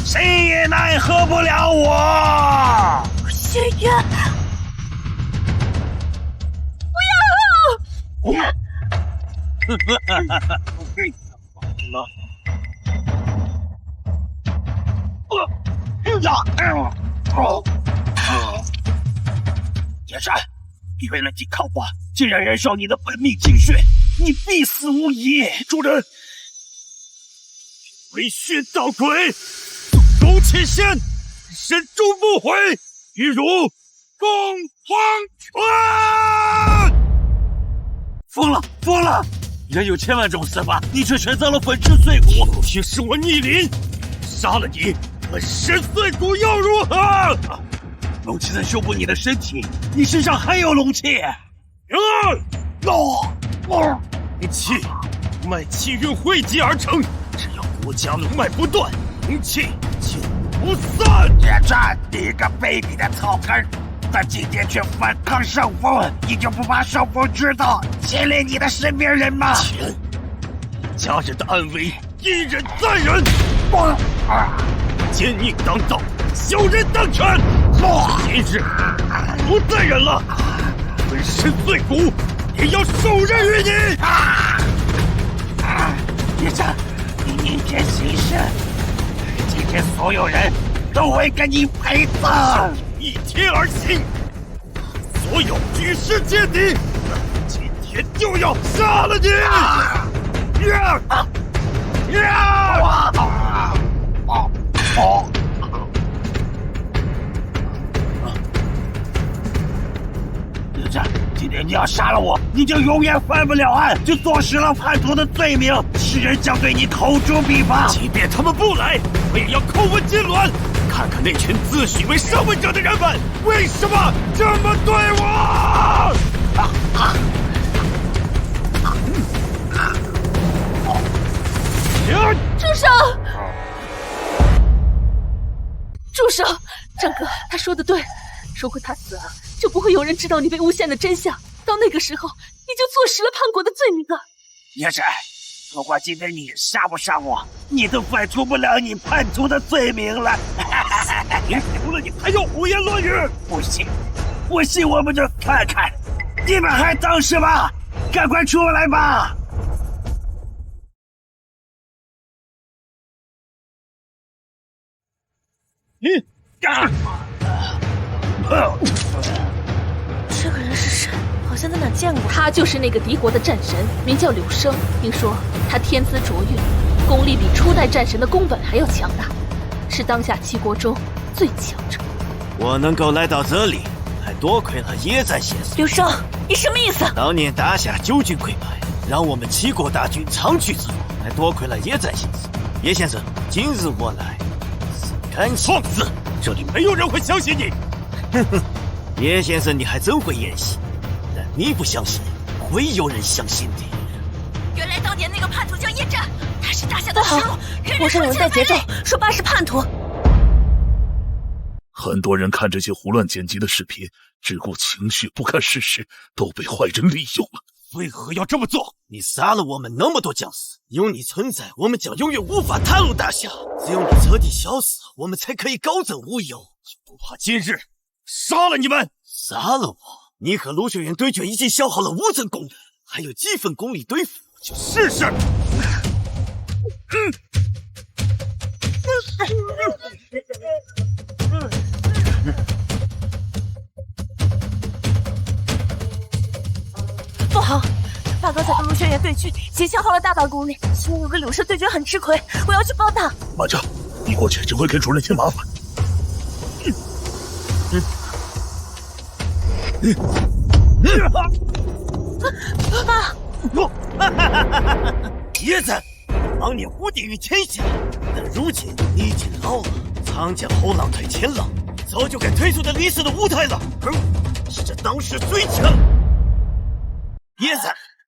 谁也奈何不了我。
轩辕，不要！
叶山，为了抵抗我，竟然燃烧你的本命精血，你必死无疑。
主人，
为血捣鬼，纵龙起仙，神终不悔，与汝共黄泉。
疯了！人有千万种死法，你却选择了粉身碎骨。
就凭是我逆鳞，杀了你，粉身碎骨又如何？
龙气在修补你的身体，你身上还有龙气。
气脉气运汇集而成，只要国家龙脉不断，龙气就不散。
叶战，你一个卑鄙的草根，但今天却反抗圣父，你就不怕圣父知道牵连你的身边人吗？
钱，家人的安危一人在人。奸佞当道，小人当权。今日不再忍了，浑身碎骨也要受任于你。
叶战，你明天行事，今天所有人都会跟你陪葬。
一天而行，所有举世皆敌，今天就要杀了你！
叶战，今天你要杀了我，你就永远翻不了案，就坐实了叛徒的罪名，世人将对你口诛笔伐。
即便他们不来，我也要叩问金銮，看看那群自诩为上位者的人们为什么这么对我！
住手！住手！张哥，他说的对，如果他死了，就不会有人知道你被诬陷的真相。到那个时候，你就坐实了叛国的罪名了。
叶战，不管今天你杀不杀我，你都摆脱不了你叛徒的罪名了。
别服了，你还要胡言乱语！
不信，不信我们就看看，你们还等什么？赶快出来吧！
这个人是谁？好像在哪见过。
他就是那个敌国的战神，名叫柳生。听说他天资卓越，功力比初代战神的宫本还要强大，是当下七国中最强者。
我能够来到这里，还多亏了叶战先生。
柳生，你什么意思？
当年打下九军溃败，让我们七国大军长驱直入，还多亏了叶战先生。叶先生，今日我来，看
放肆！这里没有人会相信你。
哼哼，叶先生，你还真会演戏。但你不相信，会有人相信的。
原来当年那个叛徒叫叶战，他是大夏的石路。我上有人带节奏，说爸是叛徒。
很多人看这些胡乱剪辑的视频，只顾情绪不看事实，都被坏人利用了。
为何要这么做？
你杀了我们那么多将士，有你存在，我们将永远无法踏入大夏。只有你彻底消失，我们才可以高枕无忧。
不怕今日杀了你们？
杀了我？你和卢学员对决已经消耗了5成功力，还有几分功力对付？
就试试。
不好，爸刚才跟卢轩辕对决，已经消耗了大把功力。现在有个柳生对决很吃亏，我要去帮他。
慢着，你过去只会给主任添麻烦。
爸，
叶子，当年无敌于天下，但如今你已经老了，长江后浪推前浪，早就该退出这历史的舞台了。是这当时最强。叶子，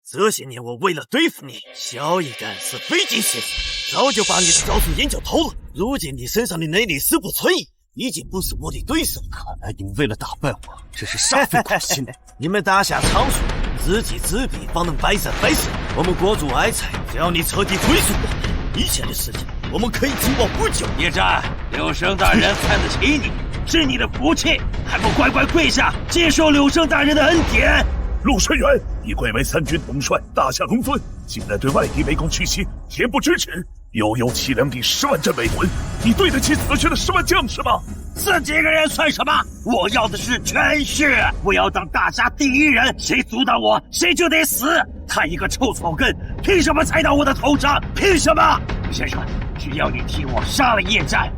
这些年我为了对付你，小一点是费尽心思，早就把你的招数研究透了。如今你身上的内力死不存疑，已经不是我的对手。
看来你们为了打败我，真是煞费苦心。
你们打下常说，知己知彼，方能百战百胜。我们国主哀才，只要你彻底归属我们，以前的事情我们可以既往不咎。
叶战，柳生大人看得起你，是你的福气，还不乖乖跪下接受柳生大人的恩典？
陆深远，你贵为3军统帅，大夏龙尊，竟然对外敌围攻屈膝，恬不知耻，悠悠凄凉地10万阵未魂，你对得起死去的10万将士吗？
这几个人算什么？我要的是权势，我要当大夏第一人，谁阻挡我，谁就得死。他一个臭草根，凭什么踩到我的头上？凭什么？先生，只要你替我杀了叶战，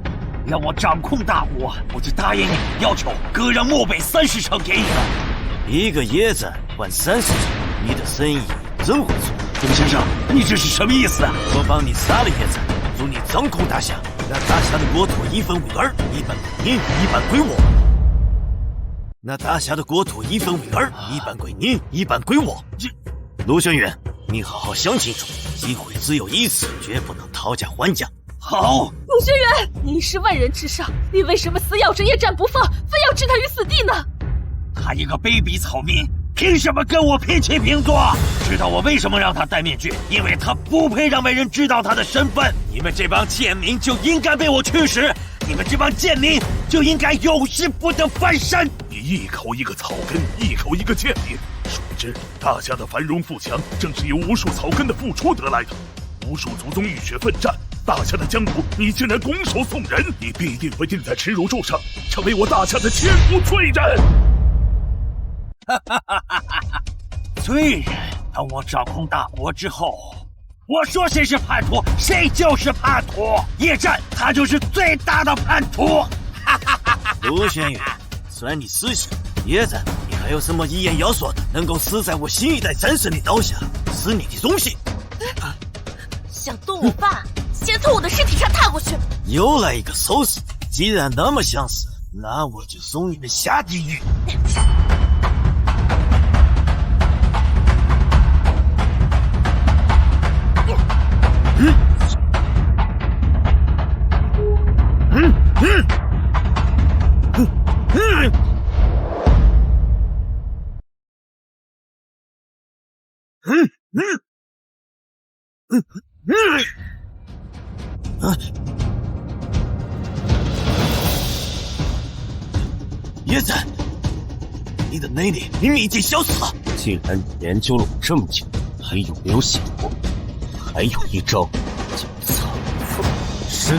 让我掌控大武，我就答应你要求，割让漠北30城给你们。
一个叶战换30城，你的生意真会做。
钟先生，你这是什么意思啊？
我帮你杀了叶战，助你掌控大夏，让大夏的国土1分为2，一半归你，一半归我。那大夏的国土1分为2，一半归你，一半归我。陆轩辕，你好好想清楚，机会只有一次，绝不能讨价还价。好，
陆轩辕，你是万人之上，你为什么死咬着叶战不放，非要置他于死地呢？
他一个卑鄙草民，凭什么跟我平起平坐？知道我为什么让他戴面具？因为他不配让外人知道他的身份。你们这帮贱民就应该被我驱使，你们这帮贱民就应该有时不得翻身。
你一口一个草根，一口一个贱民，殊不知大夏的繁荣富强，正是由无数草根的付出得来的。无数祖宗浴血奋战，大夏的江湖，你竟然拱手送人，你必定会钉在耻辱柱上，成为我大夏的千古罪人。
罪人，当我掌控大国之后，我说谁是叛徒，谁就是叛徒。叶战，他就是最大的叛徒。
陆轩辕，虽然你死心，叶战，你还有什么遗言要说的？能够死在我新一代战神的刀下，是你的荣幸。
想动我爸，先从我的尸体上踏过去。
又来一个手势，既然那么相似，那我就送你们下地狱。叶战，你的内力明明已经消失了。
既然你研究了我这么久，还有没有想过，还有一招叫藏风身？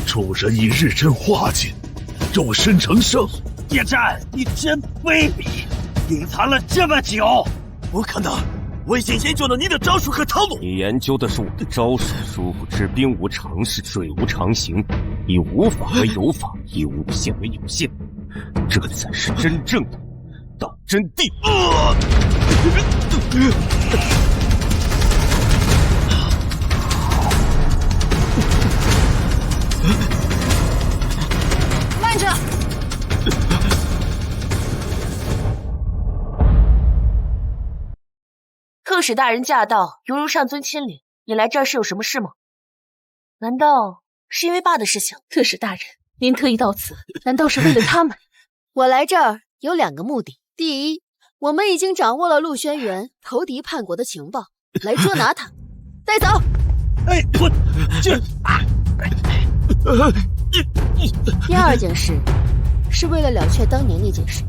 主人以日臻化尽，肉身成圣。
叶战，你真卑鄙，隐藏了这么久。
不可能，我已经研究了你的招数和套路。
你研究的是我的招数，殊不知兵无常势，水无常形，以无法为有法，以无限为有限，这才是真正的道真谛。
慢着！
特使大人驾到，犹如上尊亲临。你来这儿是有什么事吗？难道是因为爸的事情？特使大人，您特意到此，难道是为了他们？
我来这儿有2个目的。第一，我们已经掌握了陆轩辕投敌叛国的情报，来捉拿他，带走。
哎，我这……
第二件事，是为了了却当年那件事。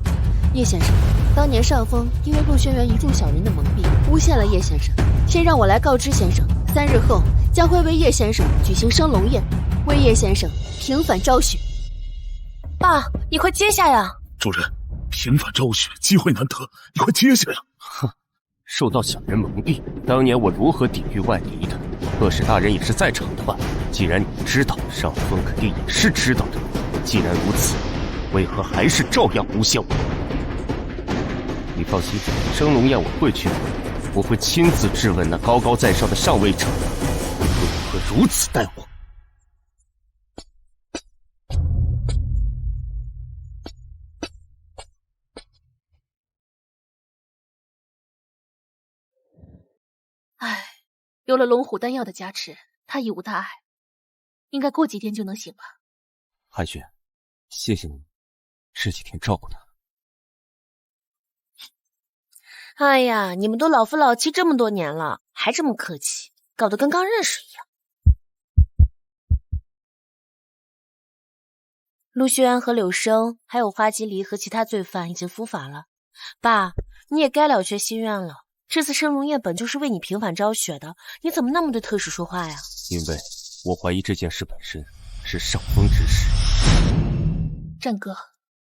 叶先生，当年上峰因为陆轩辕一众小人的蒙蔽，诬陷了叶先生。先让我来告知先生，3日后将会为叶先生举行升龙宴，为叶先生平反昭雪。
爸，你快接下呀！
主人，平反昭雪，机会难得，你快接下呀！
哼，受到小人蒙蔽，当年我如何抵御外敌的？特使大人也是在场的吧？既然你知道，上峰肯定也是知道的。既然如此，为何还是照样诬陷我？你放心，升龙宴我会去的，我会亲自质问那高高在上的上位者，为何如此待我。
唉，有了龙虎丹药的加持，他已无大碍，应该过几天就能醒吧。
韩雪，谢谢你这几天照顾他。
哎呀，你们都老夫老妻这么多年了，还这么客气，搞得跟刚认识一样。陆轩辕和柳生，还有花姬离和其他罪犯已经伏法了。爸，你也该了却心愿了。这次升龙宴本就是为你平反昭雪的，你怎么那么对特使说话呀？
因为我怀疑这件事本身是上峰指使。
战哥，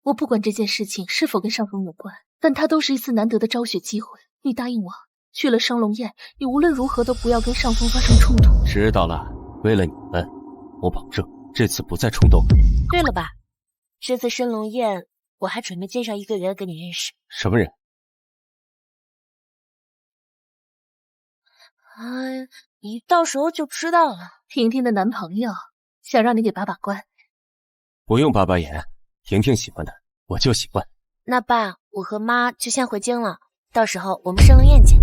我不管这件事情是否跟上峰有关，但它都是一次难得的昭雪机会。你答应我，去了升龙宴，你无论如何都不要跟上峰发生冲突。
知道了，为了你们，我保证这次不再冲动。
对了吧，这次升龙宴，我还准备介绍一个人给你认识。
什么人？
哎，你到时候就知道了。
婷婷的男朋友，想让你给把把关。
不用把把眼，婷婷喜欢的我就喜欢。
那爸，我和妈就先回京了。
到时候我们升了宴见。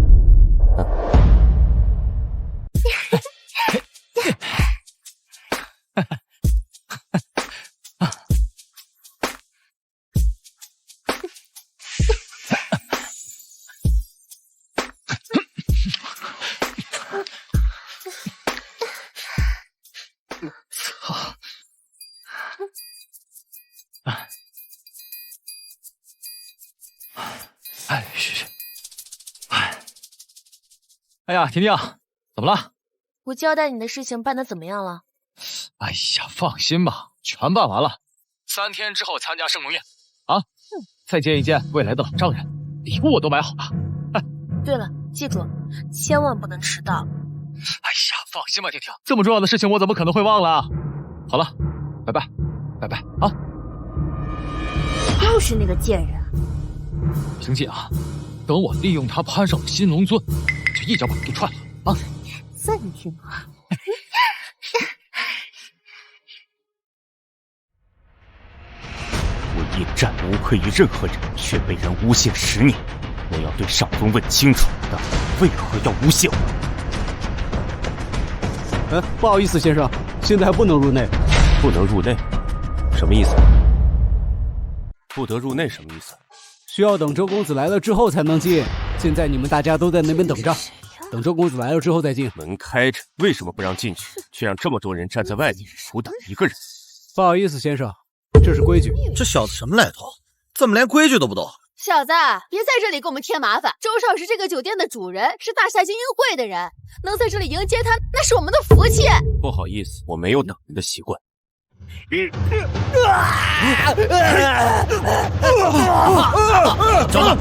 哎呀，婷婷，怎么了？
我交代你的事情办得怎么样了？
哎呀，放心吧，全办完了。3天之后参加盛隆宴，啊，再见一见未来的老丈人，礼物我都买好了。
对了，记住，千万不能迟到。
哎呀，放心吧，婷婷，这么重要的事情我怎么可能会忘了？好了，拜拜，拜拜啊！
又是那个贱人，
婷姐啊，等我利用他攀上了新龙尊，就一脚把他给踹了啊！
这么听话。
我叶战无愧于任何人，却被人诬陷10年。我要对上峰问清楚，他为何要诬陷我？
不好意思，先生，现在还不能入内。
不能入内？什么意思？不得入内什么意思？
需要等周公子来了之后才能进。现在你们大家都在那边等着，等周公子来了之后再进。
门开着，为什么不让进去，却让这么多人站在外面，苦等一个人？
不好意思，先生，这是规矩。
这小子什么来头？怎么连规矩都不懂？
小子，别在这里给我们添麻烦。周少是这个酒店的主人，是大夏精英会的人，能在这里迎接他，那是我们的福气。
不好意思，我没有等人的习惯。
走，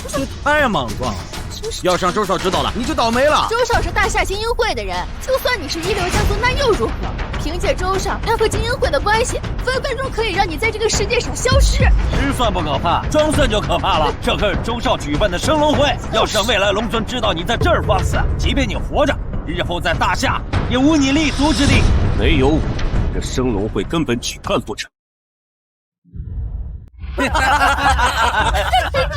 这太莽撞了！要是让周少知道了，你就倒霉了。
周少是大夏精英会的人，就算你是一流家族，那又如何？凭借周少他和精英会的关系，分分钟可以让你在这个世界上消失。
吃算不可怕，装蒜就可怕了。这可是周少举办的升龙会，要是让未来龙尊知道你在这儿放肆，即便你活着，日后在大夏也无你立足之地。
没有我，这升龙会根本举办不成。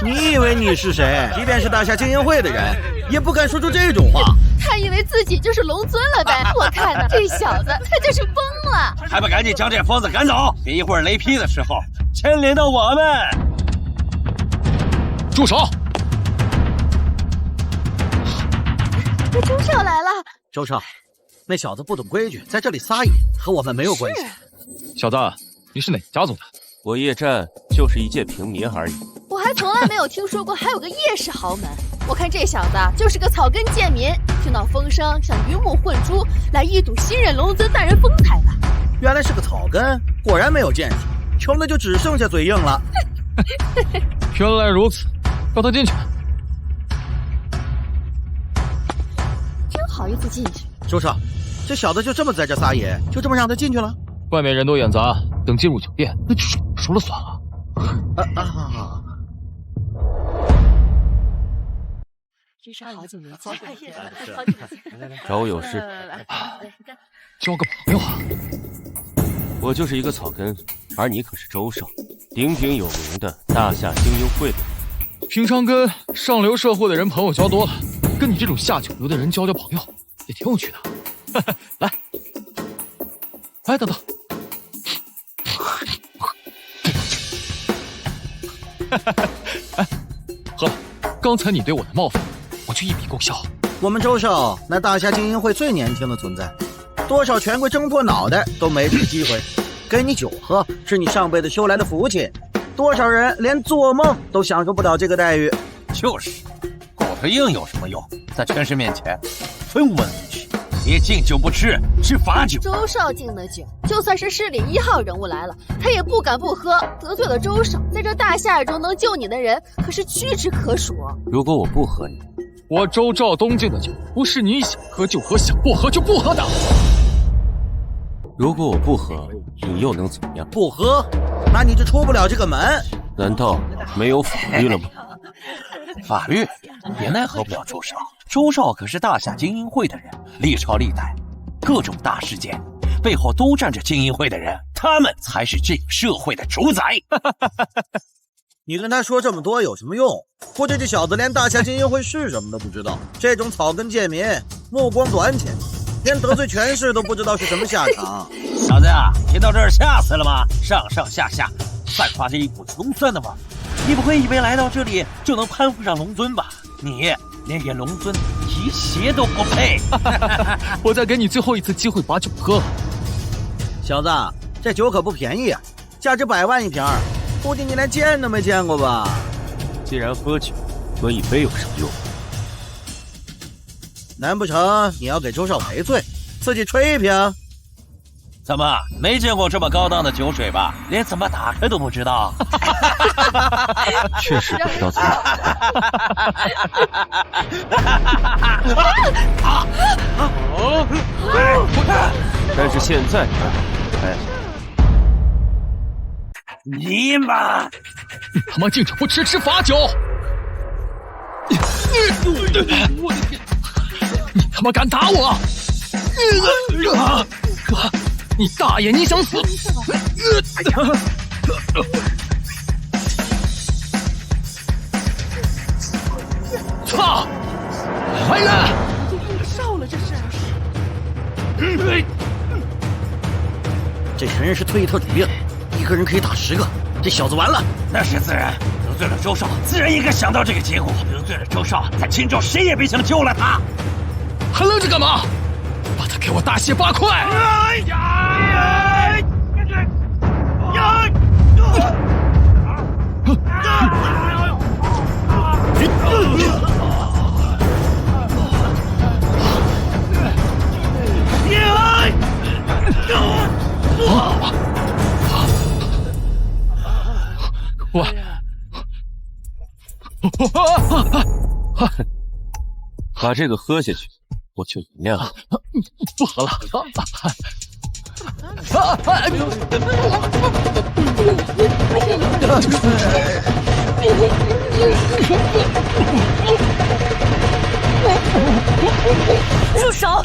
你以为你是谁？即便是大夏精英会的人，也不敢说出这种话。
他以为自己就是龙尊了呗？我看呢，这小子他就是疯了。
还不赶紧将这疯子赶走！别一会儿雷劈的时候牵连到我们。
住手！
这周少来了。
周少，那小子不懂规矩，在这里撒野，和我们没有关系。
小子，你是哪家族的？
我叶战就是一介平民而已。
我还从来没有听说过还有个叶氏豪门。我看这小子就是个草根贱民，听到风声想鱼目混珠，来一睹新任龙尊大人风采吧。
原来是个草根，果然没有见识，穷的就只剩下嘴硬了。
原来如此，让他进去。
真好意思进去。
周少，这小子就这么在这撒野，就这么让他进去了？
外面人都眼杂，等进入酒店，那就是我说了算了。
真是好久没见，
找我有事？
交个朋友啊！
我就是一个草根，而你可是周少，鼎鼎有名的大夏精英会的人。
平常跟上流社会的人朋友交多了，跟你这种下九流的人交朋友也挺有趣的。来，来，等等。哎，喝了，刚才你对我的冒犯，我就一笔勾销。
我们周少那大夏精英会最年轻的存在，多少权贵挣破脑袋都没这个机会。给你酒喝是你上辈子修来的福气，多少人连做梦都享受不到这个待遇。
就是，骨头硬有什么用？在权势面前，分文无趣。别敬酒不吃，吃罚酒。
周少敬的酒，就算是市里1号人物来了，他也不敢不喝。得罪了周少，在这大夏中能救你的人可是屈指可数。
如果我不喝你，
我周兆东敬的酒，不是你想喝就喝，想不喝就不喝的。
如果我不喝，你又能怎么样？
不喝，那你就出不了这个门。
难道没有法律了吗？
法律也奈何不了周少。周少可是大夏精英会的人，历朝历代各种大事件背后都站着精英会的人，他们才是这个社会的主宰。
你跟他说这么多有什么用？估计这小子连大夏精英会是什么都不知道。这种草根贱民，目光短浅，连得罪权势都不知道是什么下场。
小子呀，听到这儿吓死了吗？上上下下散发着一股穷酸的味儿。你不会以为来到这里就能攀附上龙尊吧？你连给龙尊提鞋都不配。
我再给你最后一次机会把酒喝了。
小子，这酒可不便宜啊，价值100万一瓶，估计你连见都没见过吧？
既然喝酒，喝一杯有什么用？
难不成你要给周少赔罪，自己吹一瓶？
怎么没见过这么高档的酒水吧？连怎么打开都不知道。
确实不知道怎么但是现在
尼玛！
你他妈净手不吃罚酒！我的天！你他妈敢打我！哥，你大爷！你想死！操！来人！
少了这是。
这陈人是退役特种兵，一个人可以打10个，这小子完了。
那是自然，得罪了周少，自然应该想到这个结果。得罪了周少，在青州谁也别想救了他。
还愣着干嘛？把他给我大卸8块！
把这个喝下去，我就原谅了。
不喝了。
住手！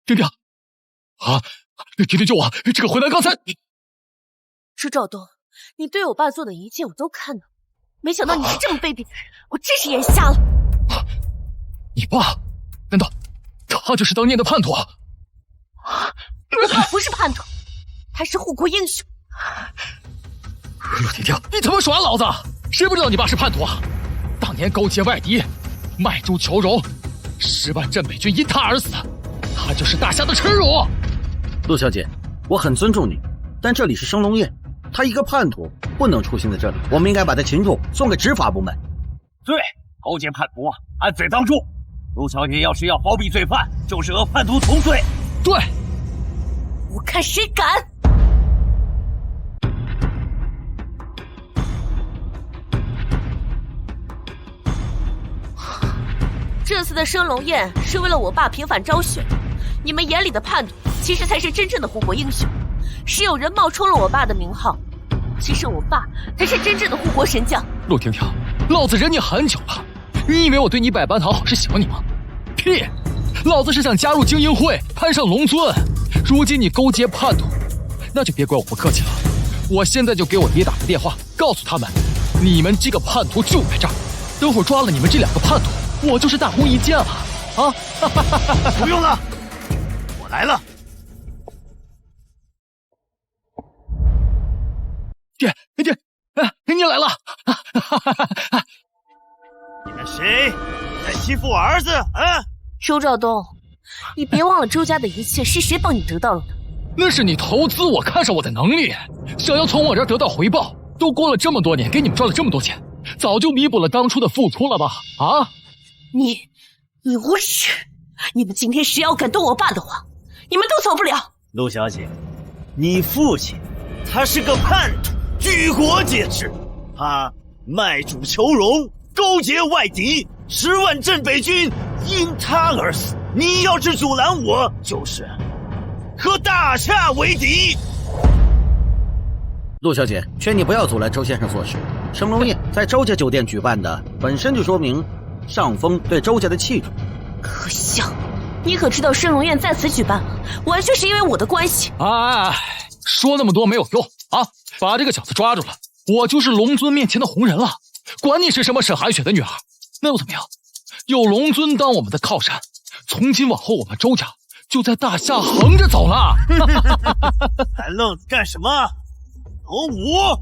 丁丁，丁丁救我！这个混蛋刚才……
朱兆东，你对我爸做的一切我都看到，没想到你是这么卑鄙的人，我真是眼瞎了。
你爸？难道他就是当年的叛徒？
他不是叛徒，他是护国英雄。
陆婷婷，你他妈耍老子！谁不知道你爸是叛徒啊？当年勾结外敌，卖猪求荣，10万镇北军因他而死，他就是大夏的耻辱。
陆小姐，我很尊重你，但这里是升龙宴，他一个叛徒不能出现在这里，我们应该把他擒住，送给执法部门。
对，勾结叛徒，按罪当诛。陆小姐要是要包庇罪犯，就是和叛徒同罪。
对，
我看谁敢！这次的升龙宴是为了我爸平反昭雪，你们眼里的叛徒其实才是真正的护国英雄，是有人冒充了我爸的名号，其实我爸才是真正的护国神将。
陆婷婷，老子忍你很久了，你以为我对你百般讨好是喜欢你吗？屁！老子是想加入精英会，攀上龙尊。如今你勾结叛徒，那就别怪我不客气了。我现在就给我爹打个电话，告诉他们，你们这个叛徒就在这儿。等会儿抓了你们这2个叛徒，我就是大功一件了啊！
不用了，我来了。
爹，你来了！
你们谁在欺负我儿子啊？
周兆东，你别忘了周家的一切是谁帮你得到了的？
那是你投资我，看上我的能力，想要从我这儿得到回报。都过了这么多年，给你们赚了这么多钱，早就弥补了当初的付出了吧？啊！
你无耻！你们今天谁要敢动我爸的话，你们都走不了。
陆小姐，你父亲他是个叛徒，举国皆知，他卖主求荣，勾结外敌，10万镇北军因他而死。你要是阻拦我，就是和大夏为敌。
陆小姐，劝你不要阻拦周先生做事。升龙宴在周家酒店举办的，本身就说明上峰对周家的器重。
可笑，你可知道升龙宴在此举办，完全是因为我的关系。
哎，说那么多没有用啊！把这个小子抓住了，我就是龙尊面前的红人了。管你是什么沈寒雪的女儿，那又怎么样？有龙尊当我们的靠山，从今往后我们周家就在大夏横着走了。
还愣着干什么？龙武，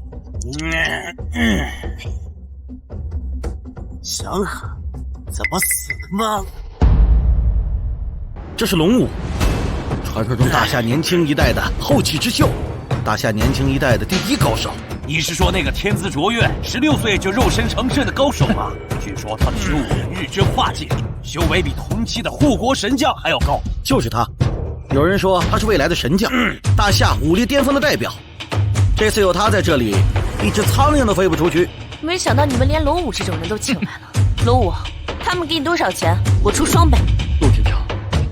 想好怎么死的吗？
这是龙武，传说中大夏年轻一代的后起之秀，大夏年轻一代的第一高手。
你是说那个天资卓越、16岁就肉身成圣的高手吗？据说他的职务日臻化境，修为比同期的护国神将还要高。
就是他，有人说他是未来的神将，大夏武力巅峰的代表。这次有他在这里，一只苍蝇都飞不出去。
没想到你们连龙武这种人都请来了。龙武，他们给你多少钱？我出双倍。
陆婷婷，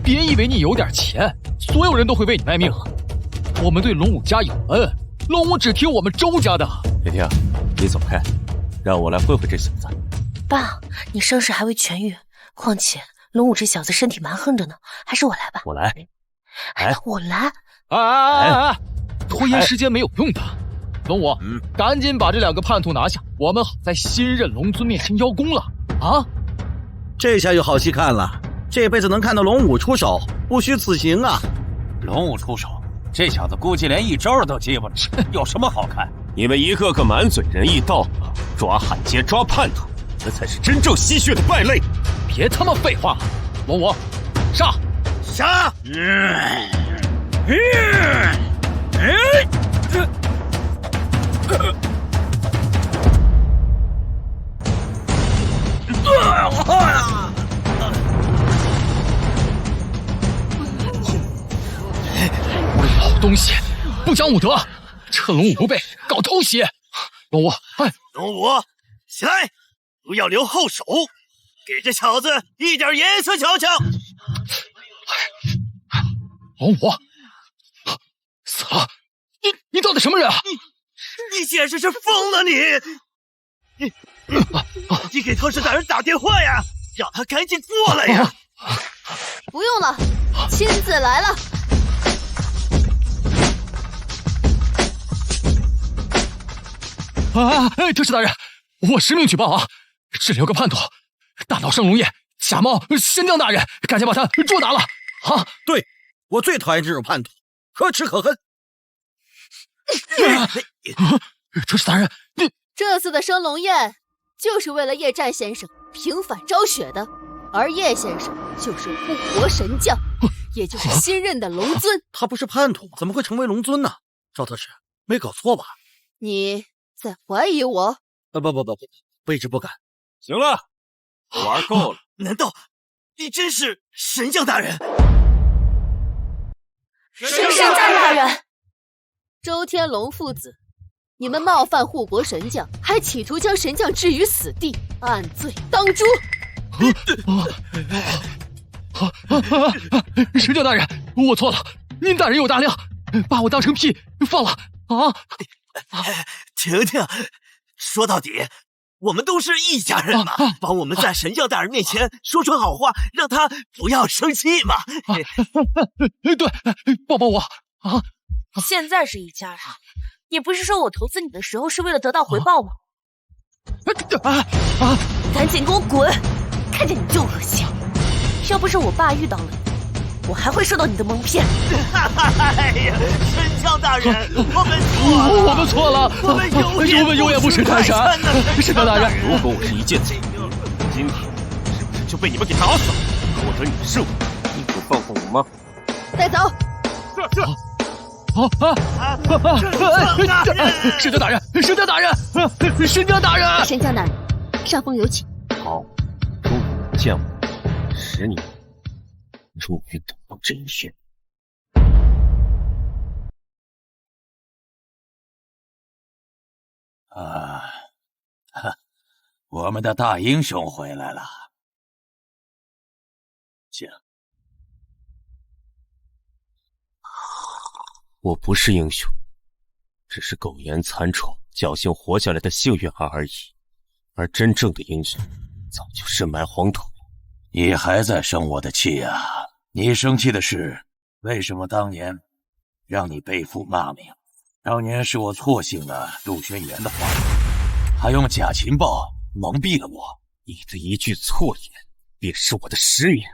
别以为你有点钱，所有人都会为你卖命。我们对龙武家有恩，龙武只听我们周家的。
婷婷，你走开，让我来会会这小子。
爸，你伤势还未痊愈，况且龙武这小子身体蛮横着呢，还是我来吧。
我来。
我来。
拖延时间没有用的。龙武，赶紧把这2个叛徒拿下，我们好在新任龙尊面前邀功了啊！
这下有好戏看了，这辈子能看到龙武出手，不虚此行啊！
龙武出手，这小子估计连一招都接不了，有什么好看？
你们一个个满嘴仁义道德，抓汉奸抓叛徒，这才是真正吸血的败类！
别他妈废话了，龙武，杀！
杀！
老东西，不讲武德，趁龙武不备搞偷袭！龙武，
龙武，起来，不要留后手，给这小子一点颜色瞧瞧！
龙武，死了！你到底什么人啊？
你简直是疯了！你给特使大人打电话呀，让他赶紧过来呀！
不用了，亲自来了。
特使大人，我实名举报啊！这里有个叛徒，大闹升龙宴，假冒神将大人，赶紧把他捉拿了！啊，
对，我最讨厌这种叛徒，可耻可恨。
特使大人，
这次的升龙宴就是为了叶战先生平反昭雪的，而叶先生就是护国神将，也就是新任的龙尊。
他不是叛徒，怎么会成为龙尊呢？赵特使，没搞错吧？
你在怀疑我？
不，卑职不敢。
行了，玩够了。
难道你真是神将大人？
神将大人！
周天龙父子，你们冒犯护国神将，还企图将神将置于死地，按罪当诛。
神将大人，我错了，您大人有大量，把我当成屁放了啊！
婷婷，说到底，我们都是一家人嘛，帮我们在神将大人面前说说好话，让他不要生气嘛。
对，帮帮我啊！
现在是一家人，你不是说我投资你的时候是为了得到回报吗？赶紧给我滚！看见你就恶心。要不是我爸遇到了你，我还会受到你的蒙骗。
哎呀，神将大人，我们错了，
我们永远不是泰山。神将大人，
如果我是一介子弟，今天是不是就被你们给打死了？获得你的圣物，你会放过我吗？
带走。
神将大人，神将大人，神将大人，
神将大人，上峰有请。
好，终于见我，10年，终于等到这一天。
我们的大英雄回来了。请。
我不是英雄，只是苟延残喘、侥幸活下来的幸运儿而已。而真正的英雄，早就深埋黄土，
你还在生我的气啊？你生气的是为什么当年让你背负骂名？当年是我错信了陆轩辕的话，还用假情报蒙蔽了我。
你的一句错言，便是我的10年。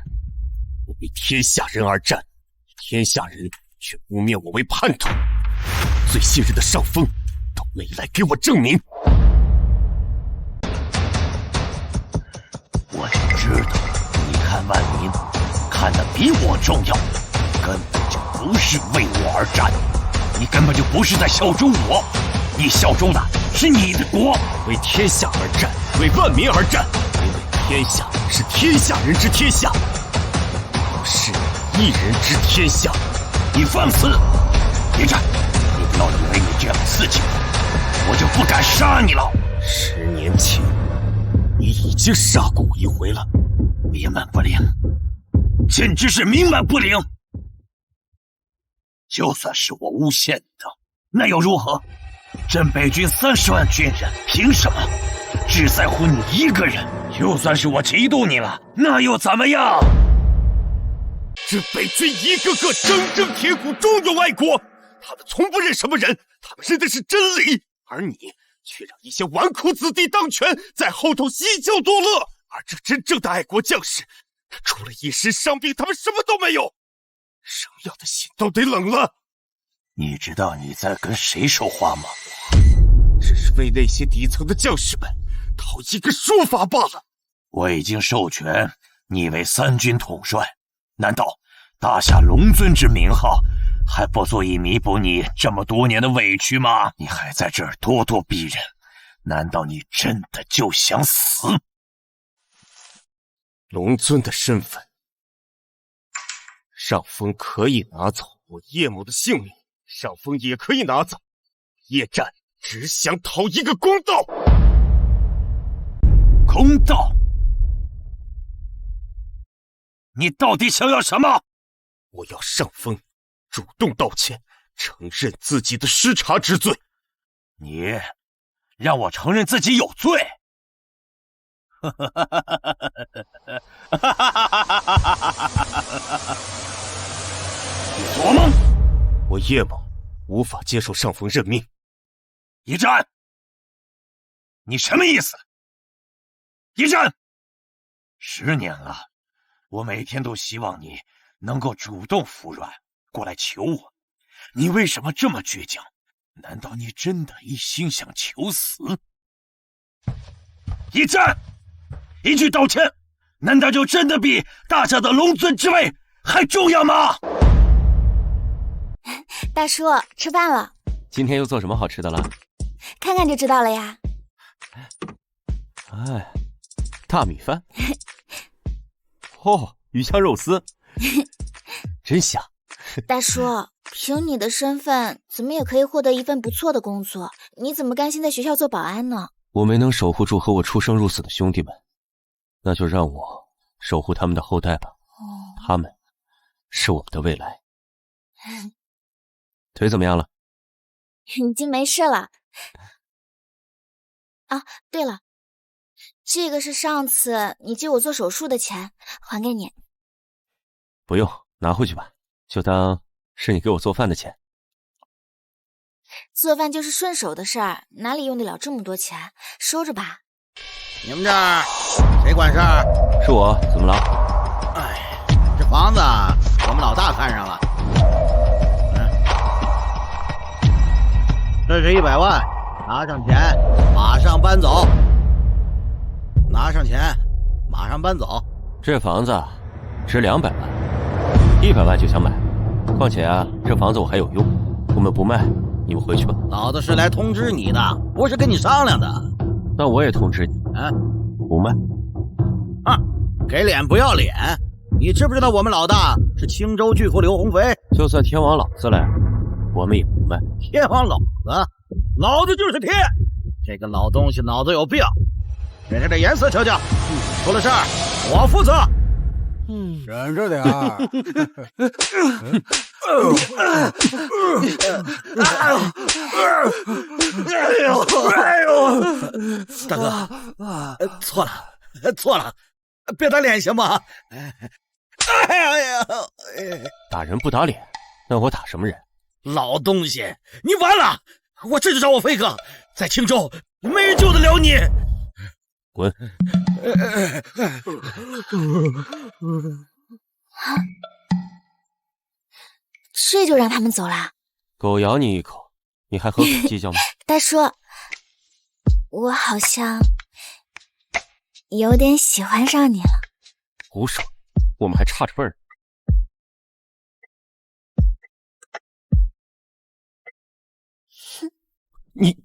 我为天下人而战，天下人却污蔑我为叛徒。最信任的上峰都没来给我证明。
我只知道你看万民看得比我重要，根本就不是为我而战，你根本就不是在效忠我，你效忠的是你的国。
为天下而战，为万民而战，因为天下是天下人之天下，不是一人之天下。
你放肆！别战！你不要以为你这样刺激我就不敢杀你了。
10年前你已经杀过我1回了。
冥顽不灵，简直是冥顽不灵。就算是我诬陷你的，那又如何？镇北军30万军人，凭什么只在乎你一个人？就算是我嫉妒你了，那又怎么样？
这北军一个个铮铮铁骨，忠勇爱国，他们从不认什么人，他们认的是真理。而你却让一些纨绔子弟当权，在后头嬉笑作乐。而这真正的爱国将士，除了一时伤病，他们什么都没有，生要的心都得冷了。
你知道你在跟谁说话吗？
只是为那些底层的将士们讨一个说法罢了。
我已经授权你为3军统帅，难道大夏龙尊之名号还不足以弥补你这么多年的委屈吗？你还在这儿咄咄逼人，难道你真的就想死？
龙尊的身份，上峰可以拿走我叶某的性命，上峰也可以拿走。叶战只想讨一个公道。
公道？你到底想要什么？
我要上峰主动道歉，承认自己的失察之罪。
你让我承认自己有罪？你做梦！
我叶某无法接受上峰任命。
一战，你什么意思？一战，10年了，我每天都希望你能够主动服软，过来求我。你为什么这么倔强？难道你真的一心想求死？一战，一句道歉，难道就真的比大夏的龙尊之位还重要吗？
大叔，吃饭了。
今天又做什么好吃的了？
看看就知道了呀。
哎，大米饭。哦，鱼香肉丝，真香。
大叔，凭你的身份，怎么也可以获得一份不错的工作，你怎么甘心在学校做保安呢？
我没能守护住和我出生入死的兄弟们，那就让我守护他们的后代吧。他们是我们的未来。腿怎么样了？
已经没事了。啊，对了，这个是上次你借我做手术的钱，还给你。
不用，拿回去吧，就当是你给我做饭的钱。
做饭就是顺手的事儿，哪里用得了这么多钱？收着吧。
你们这儿谁管事儿？
是我，怎么了？
哎，这房子我们老大看上了。这是100万，拿上钱，马上搬走。拿上钱，马上搬走。
这房子值200万，100万就想买。况且啊，这房子我还有用，我们不卖，你们回去吧。
老子是来通知你的，不是跟你商量的。
那我也通知你，不卖。
给脸不要脸！你知不知道我们老大是青州巨富刘鸿飞？
就算天王老子来，我们也不卖。
天王老子，老子就是天！这个老东西脑子有病！给他点颜色瞧瞧，出了事儿我负责。
忍着点儿。
大哥，错了，别打脸行吗？哎呀！
打人不打脸，那我打什么人？
老东西，你完了！我这就找我飞哥，在青州没人救得了你。
滚！
这就让他们走了？
狗咬你一口，你还和狗计较吗？
大叔，我好像有点喜欢上你了。
胡说，我们还差着辈儿。你